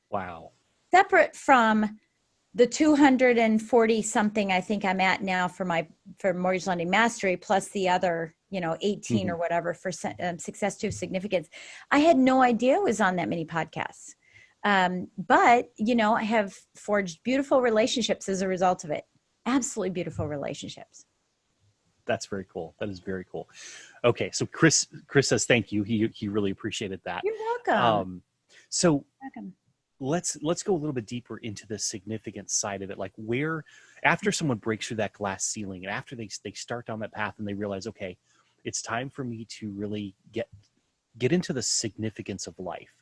Wow. Separate from the 240 something I think I'm at now for Mortgage Lending Mastery, plus the other 18 or whatever for Success to Significance. I had no idea it was on that many podcasts. But, I have forged beautiful relationships as a result of it. Absolutely beautiful relationships. That's very cool. That is very cool. Okay. So Chris says, thank you. He really appreciated that. You're welcome. So let's go a little bit deeper into the significance side of it. Like where, after someone breaks through that glass ceiling and after they start down that path and they realize, okay, it's time for me to really get into the significance of life.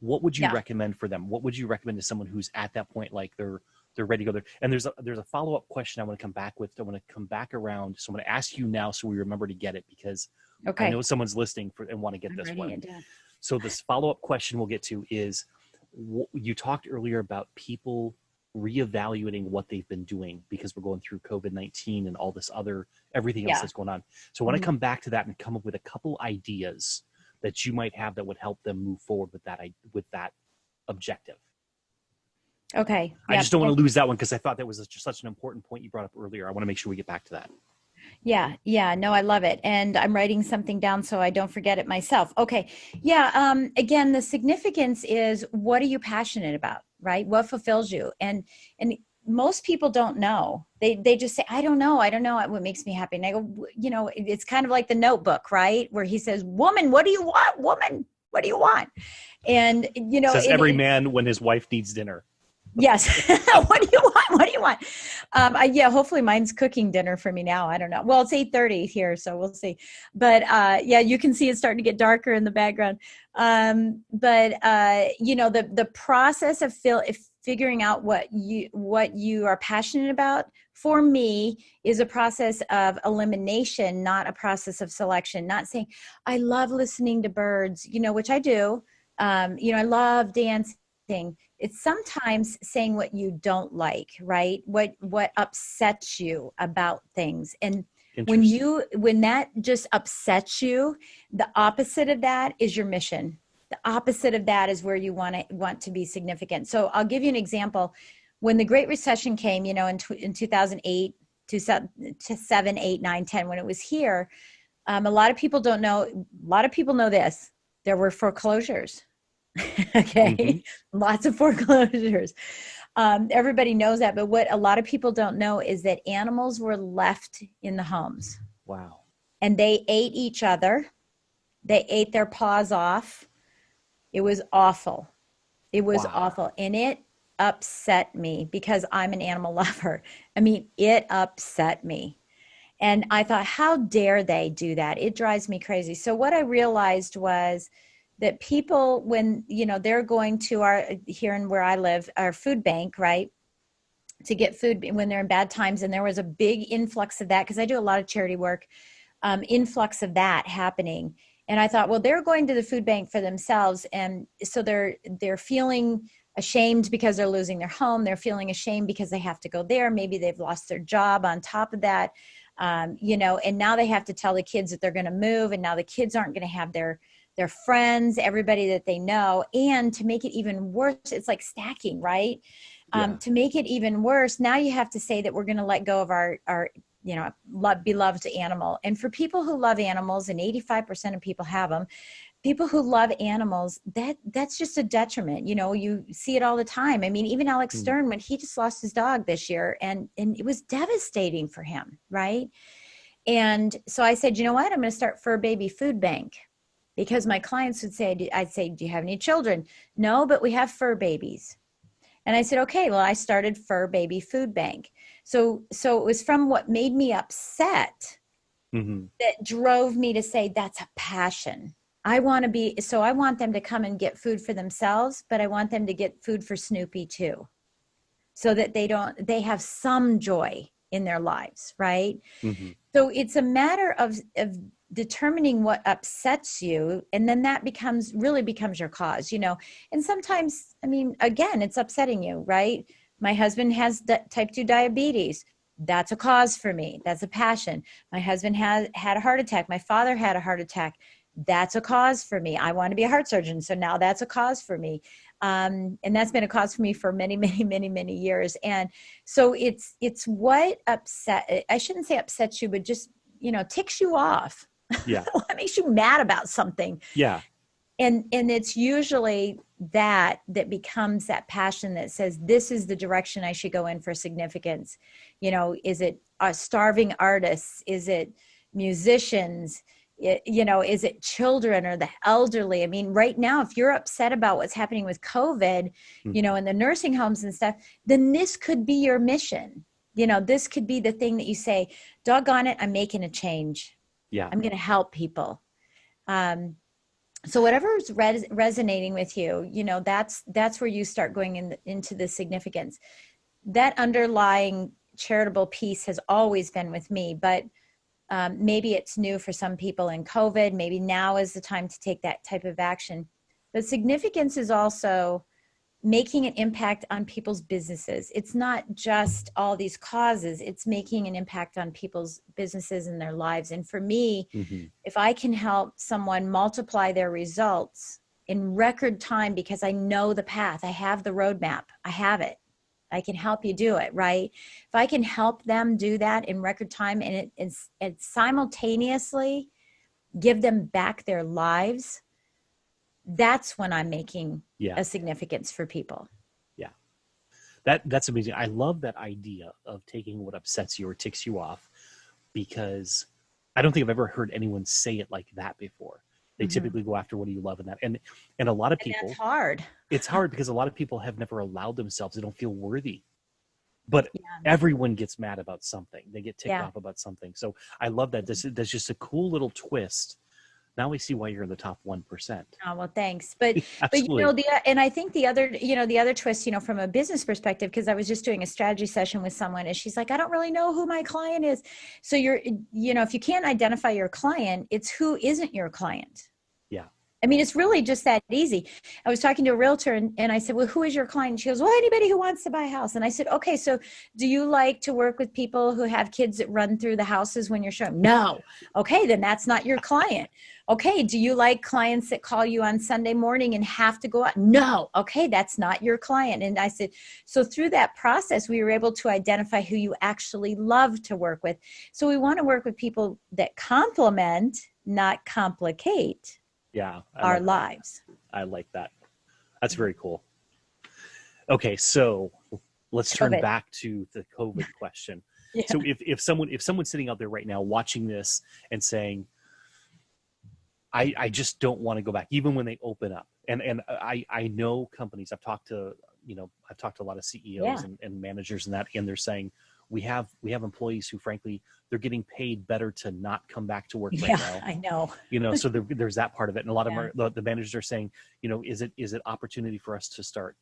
What would you recommend for them? What would you recommend to someone who's at that point, like they're ready to go there? And there's a follow-up question I want to come back with. I want to come back around. So I'm going to ask you now so we remember to get it, because I know someone's listening and want to get this one. So this follow-up question we'll get to is, you talked earlier about people reevaluating what they've been doing because we're going through COVID-19 and all this everything else that's going on. So I want to come back to that and come up with a couple ideas that you might have that would help them move forward with that objective. Okay. I just don't want to lose that one because I thought that was just such an important point you brought up earlier. I want to make sure we get back to that. Yeah. No, I love it. And I'm writing something down so I don't forget it myself. Okay. Yeah. Again, the significance is, what are you passionate about, right? What fulfills you? And most people don't know. They just say, I don't know what makes me happy. And I go, it's kind of like the Notebook, right? Where he says, woman, what do you want? Woman, what do you want? And, says every man when his wife needs dinner. Yes. What do you want? What do you want? Hopefully mine's cooking dinner for me now. I don't know. Well, it's 8:30 here, so we'll see. But you can see it's starting to get darker in the background. The process of figuring out what you are passionate about, for me, is a process of elimination, not a process of selection. Not saying, I love listening to birds, which I do. I love dancing. It's sometimes saying what you don't like, right? What upsets you about things. And when that just upsets you, the opposite of that is your mission. The opposite of that is where you want to be significant. So I'll give you an example. When the Great Recession came, in 2008, 2007, 8, 9, 10, when it was here, a lot of people don't know. A lot of people know this. There were foreclosures. Okay. Lots of foreclosures. Everybody knows that. But what a lot of people don't know is that animals were left in the homes. Wow. And they ate each other. They ate their paws off. It was awful. It was Wow. awful. And it upset me because I'm an animal lover. I mean, it upset me. And I thought, how dare they do that? It drives me crazy. So what I realized was that people, when, they're going to our, here in where I live, our food bank, right? To get food when they're in bad times. And there was a big influx of that because I do a lot of charity work, influx of that happening. And I thought, well, they're going to the food bank for themselves. And so they're feeling ashamed because they're losing their home. They're feeling ashamed because they have to go there. Maybe they've lost their job on top of that. And now they have to tell the kids that they're going to move. And now the kids aren't going to have their friends, everybody that they know. And to make it even worse, it's like stacking, right? Yeah. To make it even worse, now you have to say that we're going to let go of our beloved animal. And for people who love animals, and 85% of people have them, people who love animals, that's just a detriment. You see it all the time. I mean, even Alex Stern, when he just lost his dog this year, and it was devastating for him, right? And so I said, you know what? I'm going to start Fur Baby Food Bank, because my clients would say, I'd say, do you have any children? No, but we have fur babies. And I said, okay, well, I started Fur Baby Food Bank. So it was from what made me upset that drove me to say, that's a passion. I want them to come and get food for themselves, but I want them to get food for Snoopy too, so that they have some joy in their lives, right? So it's a matter of determining what upsets you, and then that really becomes your cause, and sometimes, I mean, again, it's upsetting you, right? My husband has type 2 diabetes. That's a cause for me. That's a passion. My husband had a heart attack. My father had a heart attack. That's a cause for me. I want to be a heart surgeon, so now that's a cause for me. And that's been a cause for me for many, many, many, many years. And so it's what I shouldn't say upsets you, but just, ticks you off. Yeah. What makes you mad about something? Yeah. And it's usually that becomes that passion that says, this is the direction I should go in for significance. Is it starving artists? Is it musicians? Is it children or the elderly? I mean, right now, if you're upset about what's happening with COVID, in the nursing homes and stuff, then this could be your mission. This could be the thing that you say, doggone it, I'm making a change. Yeah. I'm going to help people. So whatever's resonating with you, that's where you start going into the significance. That underlying charitable piece has always been with me, but maybe it's new for some people in COVID. Maybe now is the time to take that type of action. But significance is also making an impact on people's businesses. It's not just all these causes. It's making an impact on people's businesses and their lives. And for me, if I can help someone multiply their results in record time, because I know the path, I have the roadmap, I have it. I can help you do it, right? If I can help them do that in record time, and it simultaneously give them back their lives, that's when I'm making a significance for people. Yeah. That's amazing. I love that idea of taking what upsets you or ticks you off, because I don't think I've ever heard anyone say it like that before. They typically go after what do you love in that. And a lot of people, that's hard. It's hard because a lot of people have never allowed themselves, they don't feel worthy. But everyone gets mad about something. They get ticked off about something. So I love that. That's just a cool little twist. Now we see why you're in the top 1%. Oh, well, thanks. But Absolutely. and I think the other twist, from a business perspective, because I was just doing a strategy session with someone, and she's like, I don't really know who my client is. So if you can't identify your client, it's who isn't your client. Yeah. I mean, it's really just that easy. I was talking to a realtor, and I said, well, who is your client? She goes, well, anybody who wants to buy a house. And I said, okay, so do you like to work with people who have kids that run through the houses when you're showing? No. Okay, then that's not your client. Okay, do you like clients that call you on Sunday morning and have to go out? No. Okay, that's not your client. And I said, so through that process, we were able to identify who you actually love to work with. So we want to work with people that complement, not complicate our lives. I like that. That's very cool. Okay, so let's turn back to the COVID question. So if someone's sitting out there right now watching this and saying, I just don't want to go back, even when they open up, I know companies. I've talked to a lot of CEOs and managers and that, and they're saying we have employees who, frankly, they're getting paid better to not come back to work right now. I know. So there's that part of it, and a lot of the managers are saying, is it opportunity for us to start,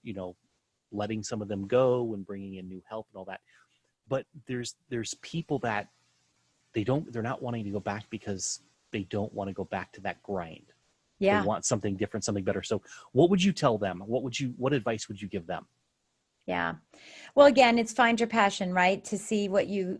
letting some of them go and bringing in new help and all that. But there's people that they're not wanting to go back because they don't want to go back to that grind. Yeah. They want something different, something better. So what would you tell them? What advice would you give them? Yeah. Well, again, it's find your passion, right? To see what you're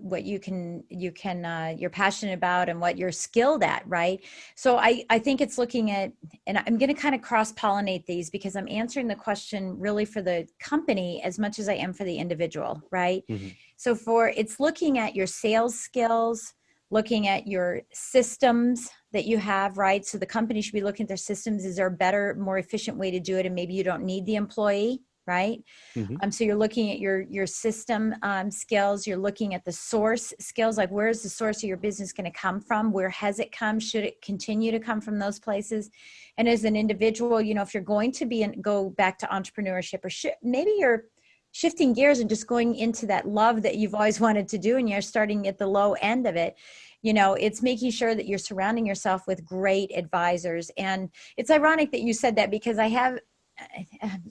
passionate about and what you're skilled at, right? So I think it's looking at, and I'm going to kind of cross-pollinate these because I'm answering the question really for the company as much as I am for the individual, right? Mm-hmm. So it's looking at your sales skills, looking at your systems that you have, right? So the company should be looking at their systems. Is there a better, more efficient way to do it? And maybe you don't need the employee, right? Mm-hmm. So you're looking at your system skills. You're looking at the source skills, like where is the source of your business going to come from? Where has it come? Should it continue to come from those places? And as an individual, if you're going to go back to entrepreneurship, or maybe you're shifting gears and just going into that love that you've always wanted to do, and you're starting at the low end of it, it's making sure that you're surrounding yourself with great advisors. And it's ironic that you said that, because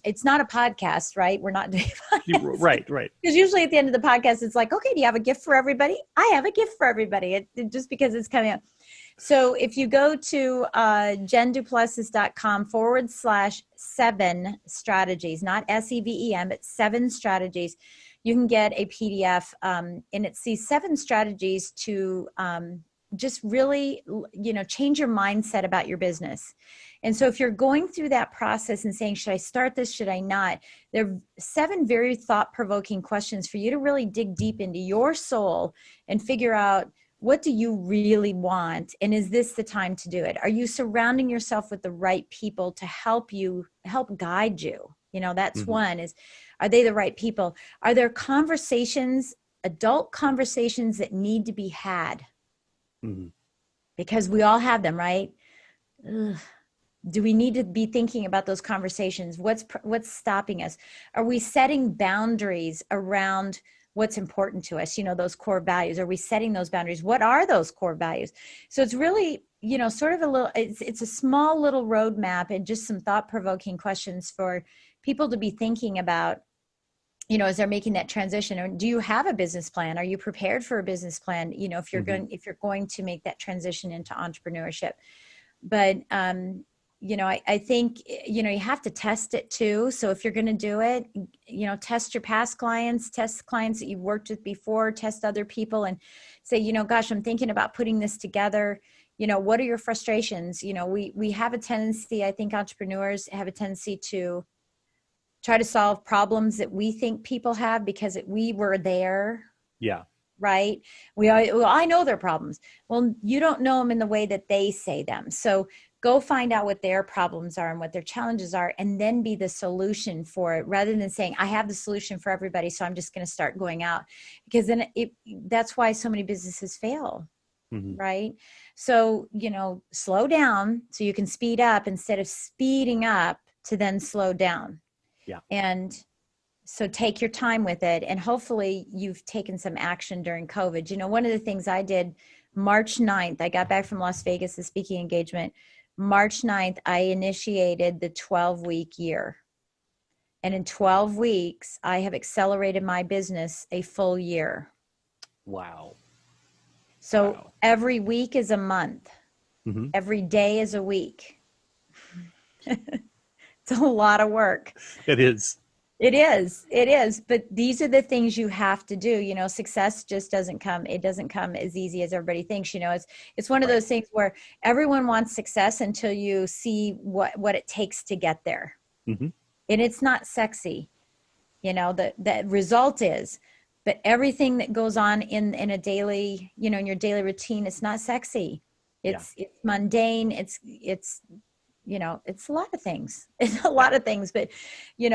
it's not a podcast, right? We're not doing Right. Because usually at the end of the podcast, it's like, okay, do you have a gift for everybody? I have a gift for everybody. Just because it's coming up. So if you go to jenduplessis.com/7 strategies, not SEVEM, but 7 strategies, you can get a PDF, and it's these 7 strategies to just really, change your mindset about your business. And so if you're going through that process and saying, should I start this? Should I not? There are 7 very thought-provoking questions for you to really dig deep into your soul and figure out, what do you really want? And is this the time to do it? Are you surrounding yourself with the right people to help guide you? That's mm-hmm. one is, are they the right people? Are there adult conversations that need to be had? Mm-hmm. Because we all have them, right? Ugh. Do we need to be thinking about those conversations? What's stopping us? Are we setting boundaries around what's important to us? Those core values. Are we setting those boundaries? What are those core values? So it's really, sort of it's a small little roadmap and just some thought-provoking questions for people to be thinking about, as they're making that transition. Or do you have a business plan? Are you prepared for a business plan? If you're mm-hmm. if you're going to make that transition into entrepreneurship. But, I think, you have to test it too. So if you're going to do it, test your past clients, test clients that you've worked with before, test other people and say, gosh, I'm thinking about putting this together. What are your frustrations? We have a tendency, I think entrepreneurs have a tendency to try to solve problems that we think people have because we were there. Yeah. Right. I know their problems. Well, you don't know them in the way that they say them. So go find out what their problems are and what their challenges are, and then be the solution for it, rather than saying, I have the solution for everybody, so I'm just going to start going out. Because then that's why so many businesses fail. Mm-hmm. Right. So, slow down so you can speed up instead of speeding up to then slow down. Yeah. And so take your time with it. And hopefully you've taken some action during COVID. One of the things I did March 9th, I got back from Las Vegas, the speaking engagement. March 9th, I initiated the 12-week year. And in 12 weeks, I have accelerated my business a full year. Wow. So every week is a month. Mm-hmm. Every day is a week. It's a lot of work. It is. It is. But these are the things you have to do. Success just doesn't come. It doesn't come as easy as everybody thinks. It's one of those things where everyone wants success until you see what it takes to get there. Mm-hmm. And it's not sexy. The result is, but everything that goes on in a daily, in your daily routine, it's not sexy. It's mundane. It's a lot of things. It's a lot of things, but,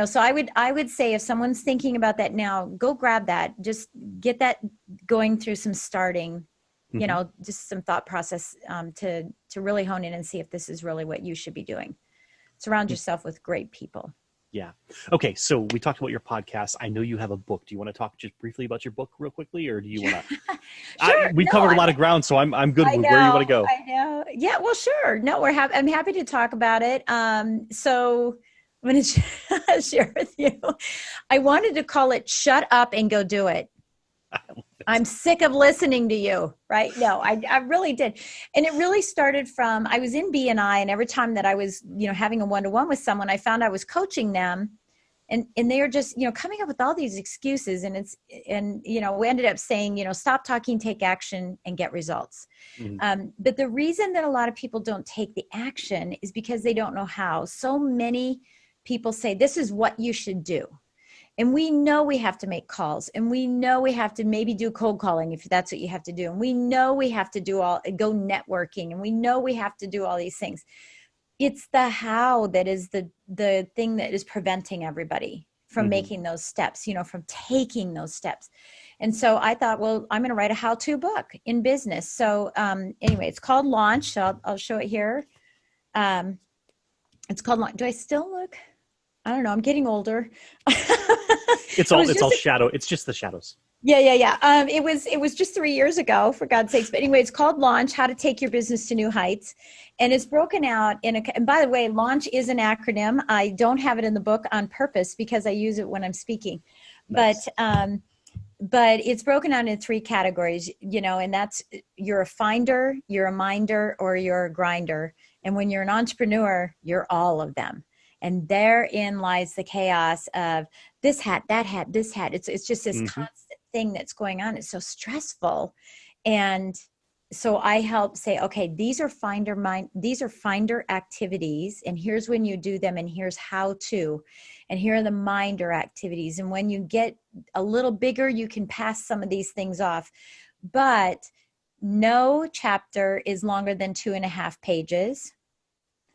so I would say if someone's thinking about that now, go grab that, just get that going through some starting, mm-hmm. Just some thought process, to really hone in and see if this is really what you should be doing. Surround yourself with great people. Yeah. Okay. So we talked about your podcast. I know you have a book. Do you want to talk just briefly about your book real quickly, or do you want to? Sure. We covered a lot of ground, so I'm good with where you want to go. I know. Yeah. Well, sure. No, I'm happy to talk about it. So I'm going to share with you. I wanted to call it "Shut Up and Go Do It." I'm sick of listening to you, right? No, I really did. And it really started from, I was in BNI, and every time that I was, having a one-to-one with someone, I found I was coaching them, and they are just, coming up with all these excuses. And we ended up saying, stop talking, take action, and get results. Mm-hmm. But the reason that a lot of people don't take the action is because they don't know how. So many people say, this is what you should do. And we know we have to make calls, and we know we have to maybe do cold calling if that's what you have to do. And we know we have to go networking, and we know we have to do all these things. It's the how that is the thing that is preventing everybody from making those steps, from taking those steps. And so I thought, well, I'm going to write a how-to book in business. So anyway, it's called Launch. So I'll show it here. It's called Launch. Do I still look? I don't know. I'm getting older. It's all shadow. It's just the shadows. Yeah. It was just 3 years ago, for God's sakes. But anyway, it's called Launch: How to Take Your Business to New Heights. And it's broken out and by the way, Launch is an acronym. I don't have it in the book on purpose because I use it when I'm speaking. Nice. But it's broken out in 3 categories, and that's, you're a finder, you're a minder, or you're a grinder. And when you're an entrepreneur, you're all of them. And therein lies the chaos of this hat, that hat, this hat. It's just this constant thing that's going on. It's so stressful. And so I help say, okay, these are finder activities, and here's when you do them, and here's how to, and here are the minder activities. And when you get a little bigger, you can pass some of these things off. But no chapter is longer than 2.5 pages.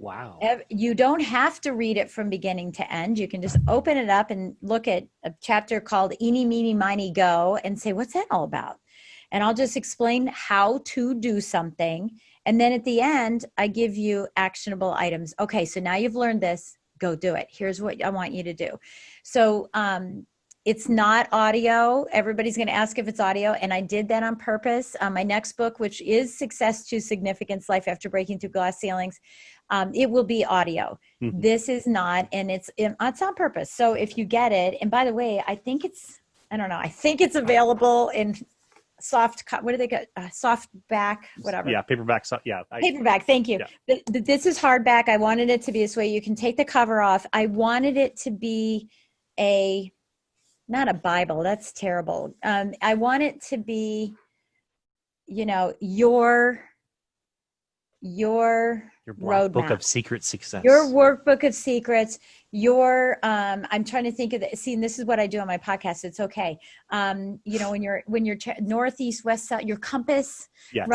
Wow. You don't have to read it from beginning to end. You can just open it up and look at a chapter called Eeny, Meeny, Miny, Go, and say, what's that all about? And I'll just explain how to do something. And then at the end, I give you actionable items. Okay, so now you've learned this, go do it. Here's what I want you to do. So it's not audio. Everybody's going to ask if it's audio. And I did that on purpose. My next book, which is Success to Significance: Life After Breaking Through Glass Ceilings, it will be audio. Mm-hmm. This is not, and it's on purpose. So if you get it, and by the way, I think it's available in soft, what do they got? Softback, whatever. Yeah, paperback. Paperback. Thank you. Yeah. But this is hardback. I wanted it to be this way. You can take the cover off. I wanted it to be not a Bible. That's terrible. I want it to be, your workbook of secret success. Your workbook of secrets. I'm trying to think of and this is what I do on my podcast. It's okay. When you're northeast, west, south, your compass, yes.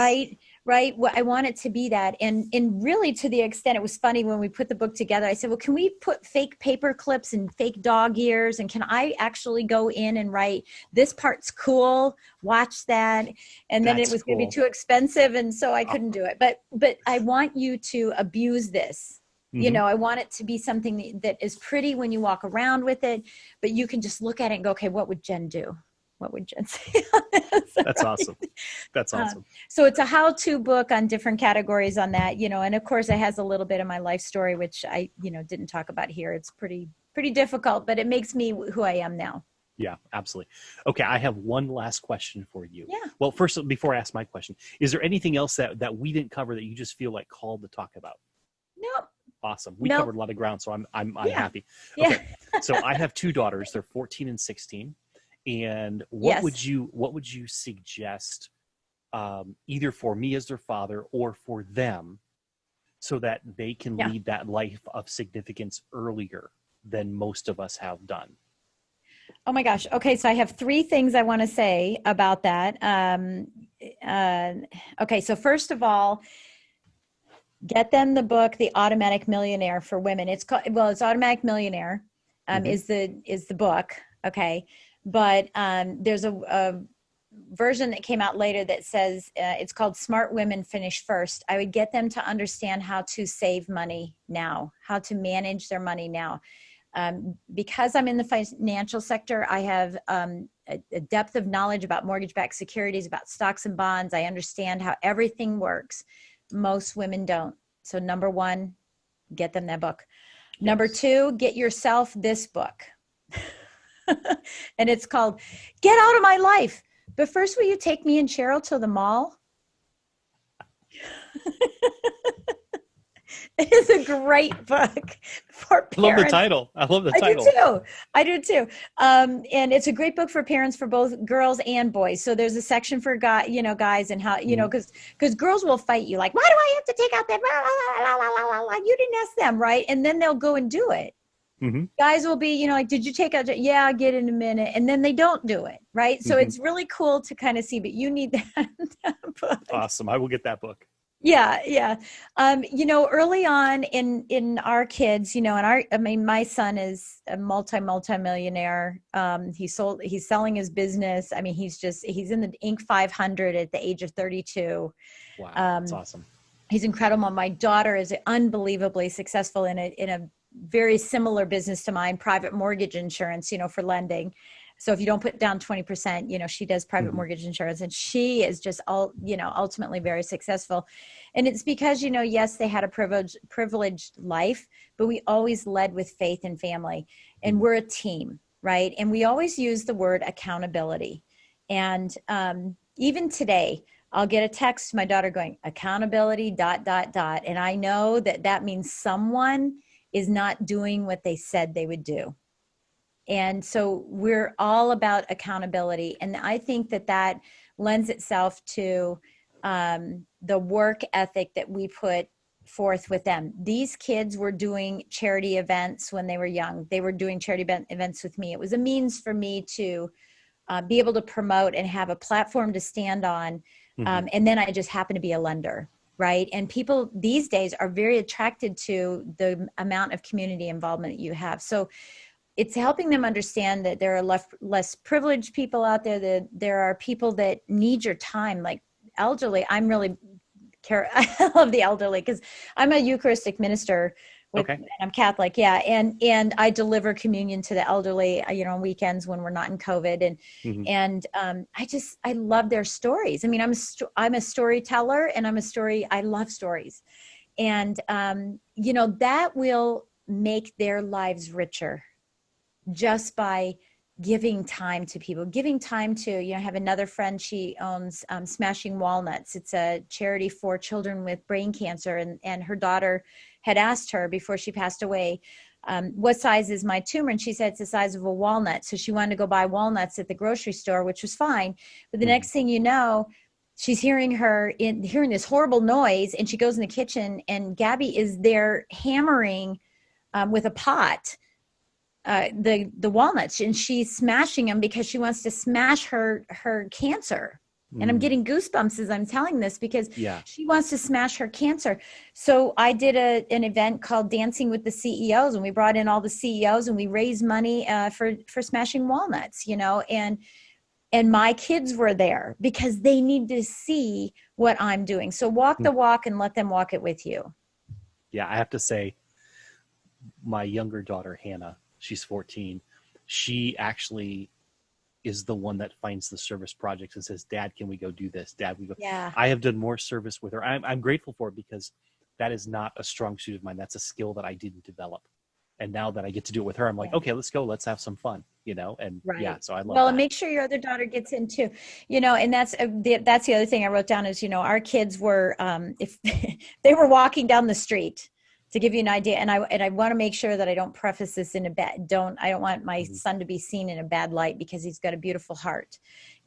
Right. Well, I want it to be that. And really, to the extent, it was funny when we put the book together, I said, well, can we put fake paper clips and fake dog ears? And can I actually go in and write, this part's cool, watch that? And then it was going to be too expensive. And so I couldn't do it. But I want you to abuse this. Mm-hmm. I want it to be something that is pretty when you walk around with it, but you can just look at it and go, okay, what would Jen do? What would Jen say on this? That's right? Awesome. That's awesome. So it's a how-to book on different categories on that, and of course it has a little bit of my life story, which I, didn't talk about here. It's pretty difficult, but it makes me who I am now. Yeah, absolutely. Okay. I have one last question for you. Yeah. Well, first, before I ask my question, is there anything else that we didn't cover that you just feel like called to talk about? No. Awesome. We covered a lot of ground, so I'm happy. Okay. Yeah. So I have 2 daughters. They're 14 and 16. And what would you suggest, either for me as their father or for them, so that they can lead that life of significance earlier than most of us have done? Oh my gosh. Okay. So I have 3 things I want to say about that. Okay. So first of all, get them the book, The Automatic Millionaire for Women. It's Automatic Millionaire, is the book. Okay. But there's a version that came out later that says it's called Smart Women Finish First. I would get them to understand how to save money now, how to manage their money now. Because I'm in the financial sector, I have a depth of knowledge about mortgage-backed securities, about stocks and bonds. I understand how everything works. Most women don't. So number one, get them that book. Yes. Number two, get yourself this book. And it's called Get Out of My Life. But first, will you take me and Cheryl to the mall? It is a great book for parents. I love the title. I love the title. I do too. And it's a great book for parents for both girls and boys. So there's a section for guys and how, because girls will fight you. Like, why do I have to take out that? You didn't ask them, right? And then they'll go and do it. Mm-hmm. Guys will be, like, did you take out? Yeah, I'll get in a minute. And then they don't do it. Right. So it's really cool to kind of see, but you need that book. Awesome. I will get that book. Yeah. Yeah. Early on in our kids, my son is a multi-millionaire. He's selling his business. I mean, he's in the Inc. 500 at the age of 32. Wow. That's awesome. He's incredible. My daughter is unbelievably successful in a very similar business to mine, private mortgage insurance, for lending. So if you don't put down 20%, she does private mm-hmm. mortgage insurance, and she is just ultimately very successful. And it's because, yes, they had a privileged life, but we always led with faith and family, and we're a team, right? And we always use the word accountability. And even today, I'll get a text to my daughter going, accountability, ... And I know that means someone is not doing what they said they would do. And so we're all about accountability. And I think that lends itself to the work ethic that we put forth with them. These kids were doing charity events when they were young. They were doing charity events with me. It was a means for me to be able to promote and have a platform to stand on. Mm-hmm. And then I just happen to be a lender. Right. And people these days are very attracted to the amount of community involvement that you have. So it's helping them understand that there are less privileged people out there, that there are people that need your time, like elderly. I love the elderly because I'm a Eucharistic minister. Okay. I'm Catholic. Yeah. And I deliver communion to the elderly, on weekends when we're not in COVID. And I love their stories. I mean, I'm a storyteller, and I love stories. And, that will make their lives richer just by giving time to people, giving time to, I have another friend, she owns Smashing Walnuts. It's a charity for children with brain cancer. And her daughter had asked her before she passed away, what size is my tumor? And she said, it's the size of a walnut. So she wanted to go buy walnuts at the grocery store, which was fine. But the next thing you know, she's hearing this horrible noise, and she goes in the kitchen, and Gabby is there hammering with a pot the walnuts, and she's smashing them because she wants to smash her cancer. And I'm getting goosebumps as I'm telling this because she wants to smash her cancer. So I did an event called Dancing with the CEOs, and we brought in all the CEOs, and we raised money for Smashing Walnuts, and my kids were there because they need to see what I'm doing. So walk the walk and let them walk it with you. Yeah, I have to say, my younger daughter, Hannah, she's 14. She actually is the one that finds the service projects and says, Dad, can we go do this? Dad, we go. Yeah. I have done more service with her. I'm grateful for it because that is not a strong suit of mine. That's a skill that I didn't develop. And now that I get to do it with her, I'm like, okay, let's go. Let's have some fun, and so I love that. Well, and make sure your other daughter gets in too, and that's the other thing I wrote down is, our kids were, if they were walking down the street, to give you an idea, and I want to make sure that I don't preface this in I don't want my son to be seen in a bad light because he's got a beautiful heart,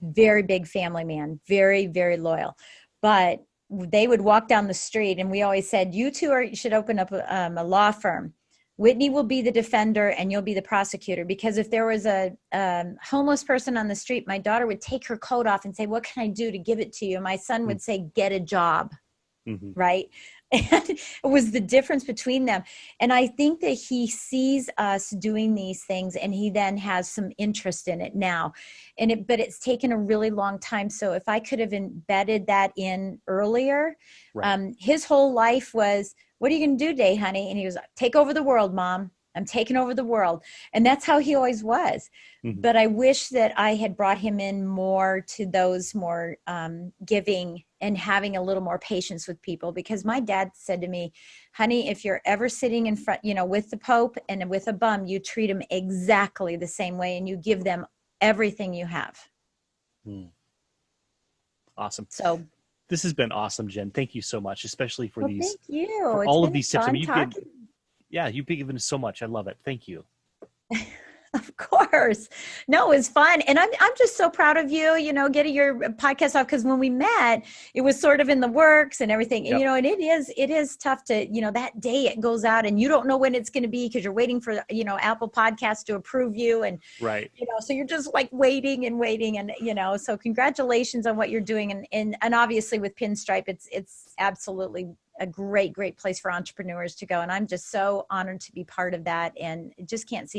very big family man, very, very loyal. But they would walk down the street, and we always said, you two should open up a law firm. Whitney will be the defender, and you'll be the prosecutor. Because if there was a homeless person on the street, my daughter would take her coat off and say, what can I do to give it to you? And my son would say, get a job. Mm-hmm. Right. And it was the difference between them. And I think that he sees us doing these things and he then has some interest in it now. But it's taken a really long time. So if I could have embedded that in earlier, Right. his whole life was, what are you going to do today, honey? And he was like, take over the world, Mom. I'm taking over the world. And that's how he always was. Mm-hmm. But I wish that I had brought him in more to those more giving and having a little more patience with people, because my dad said to me, honey, if you're ever sitting in front, with the Pope and with a bum, you treat them exactly the same way and you give them everything you have. Mm. Awesome. So this has been awesome, Jen. Thank you so much, especially for thank you. for It's all been of these tips. I mean, you've given so much. I love it. Thank you. Of course. No, it's fun. And I'm just so proud of you, getting your podcast off, because when we met, it was sort of in the works and everything. Yep. And, it is tough to, that day it goes out and you don't know when it's going to be because you're waiting for, Apple Podcasts to approve you. And, right. So you're just like waiting. And, so congratulations on what you're doing. And obviously with Pinstripe, it's absolutely a great place for entrepreneurs to go. And I'm just so honored to be part of that, and just can't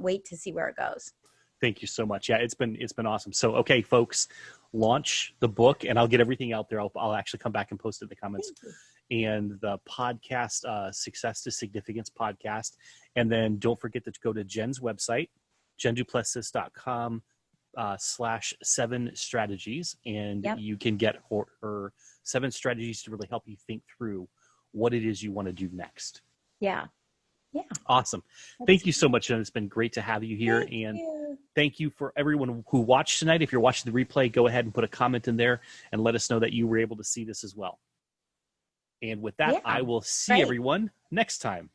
wait to see where it goes. Thank you so much. Yeah, it's been awesome. So, okay, folks, launch the book and I'll get everything out there. I'll actually come back and post it in the comments, and the podcast, Success to Significance podcast. And then don't forget to go to Jen's website, jenduplessis.com /7 strategies. And you can get her 7 strategies to really help you think through what it is you want to do next. Yeah. Awesome. Thank you so much, Jen. It's been great to have you here. Thank you for everyone who watched tonight. If you're watching the replay, go ahead and put a comment in there and let us know that you were able to see this as well. And with that, I will see everyone next time.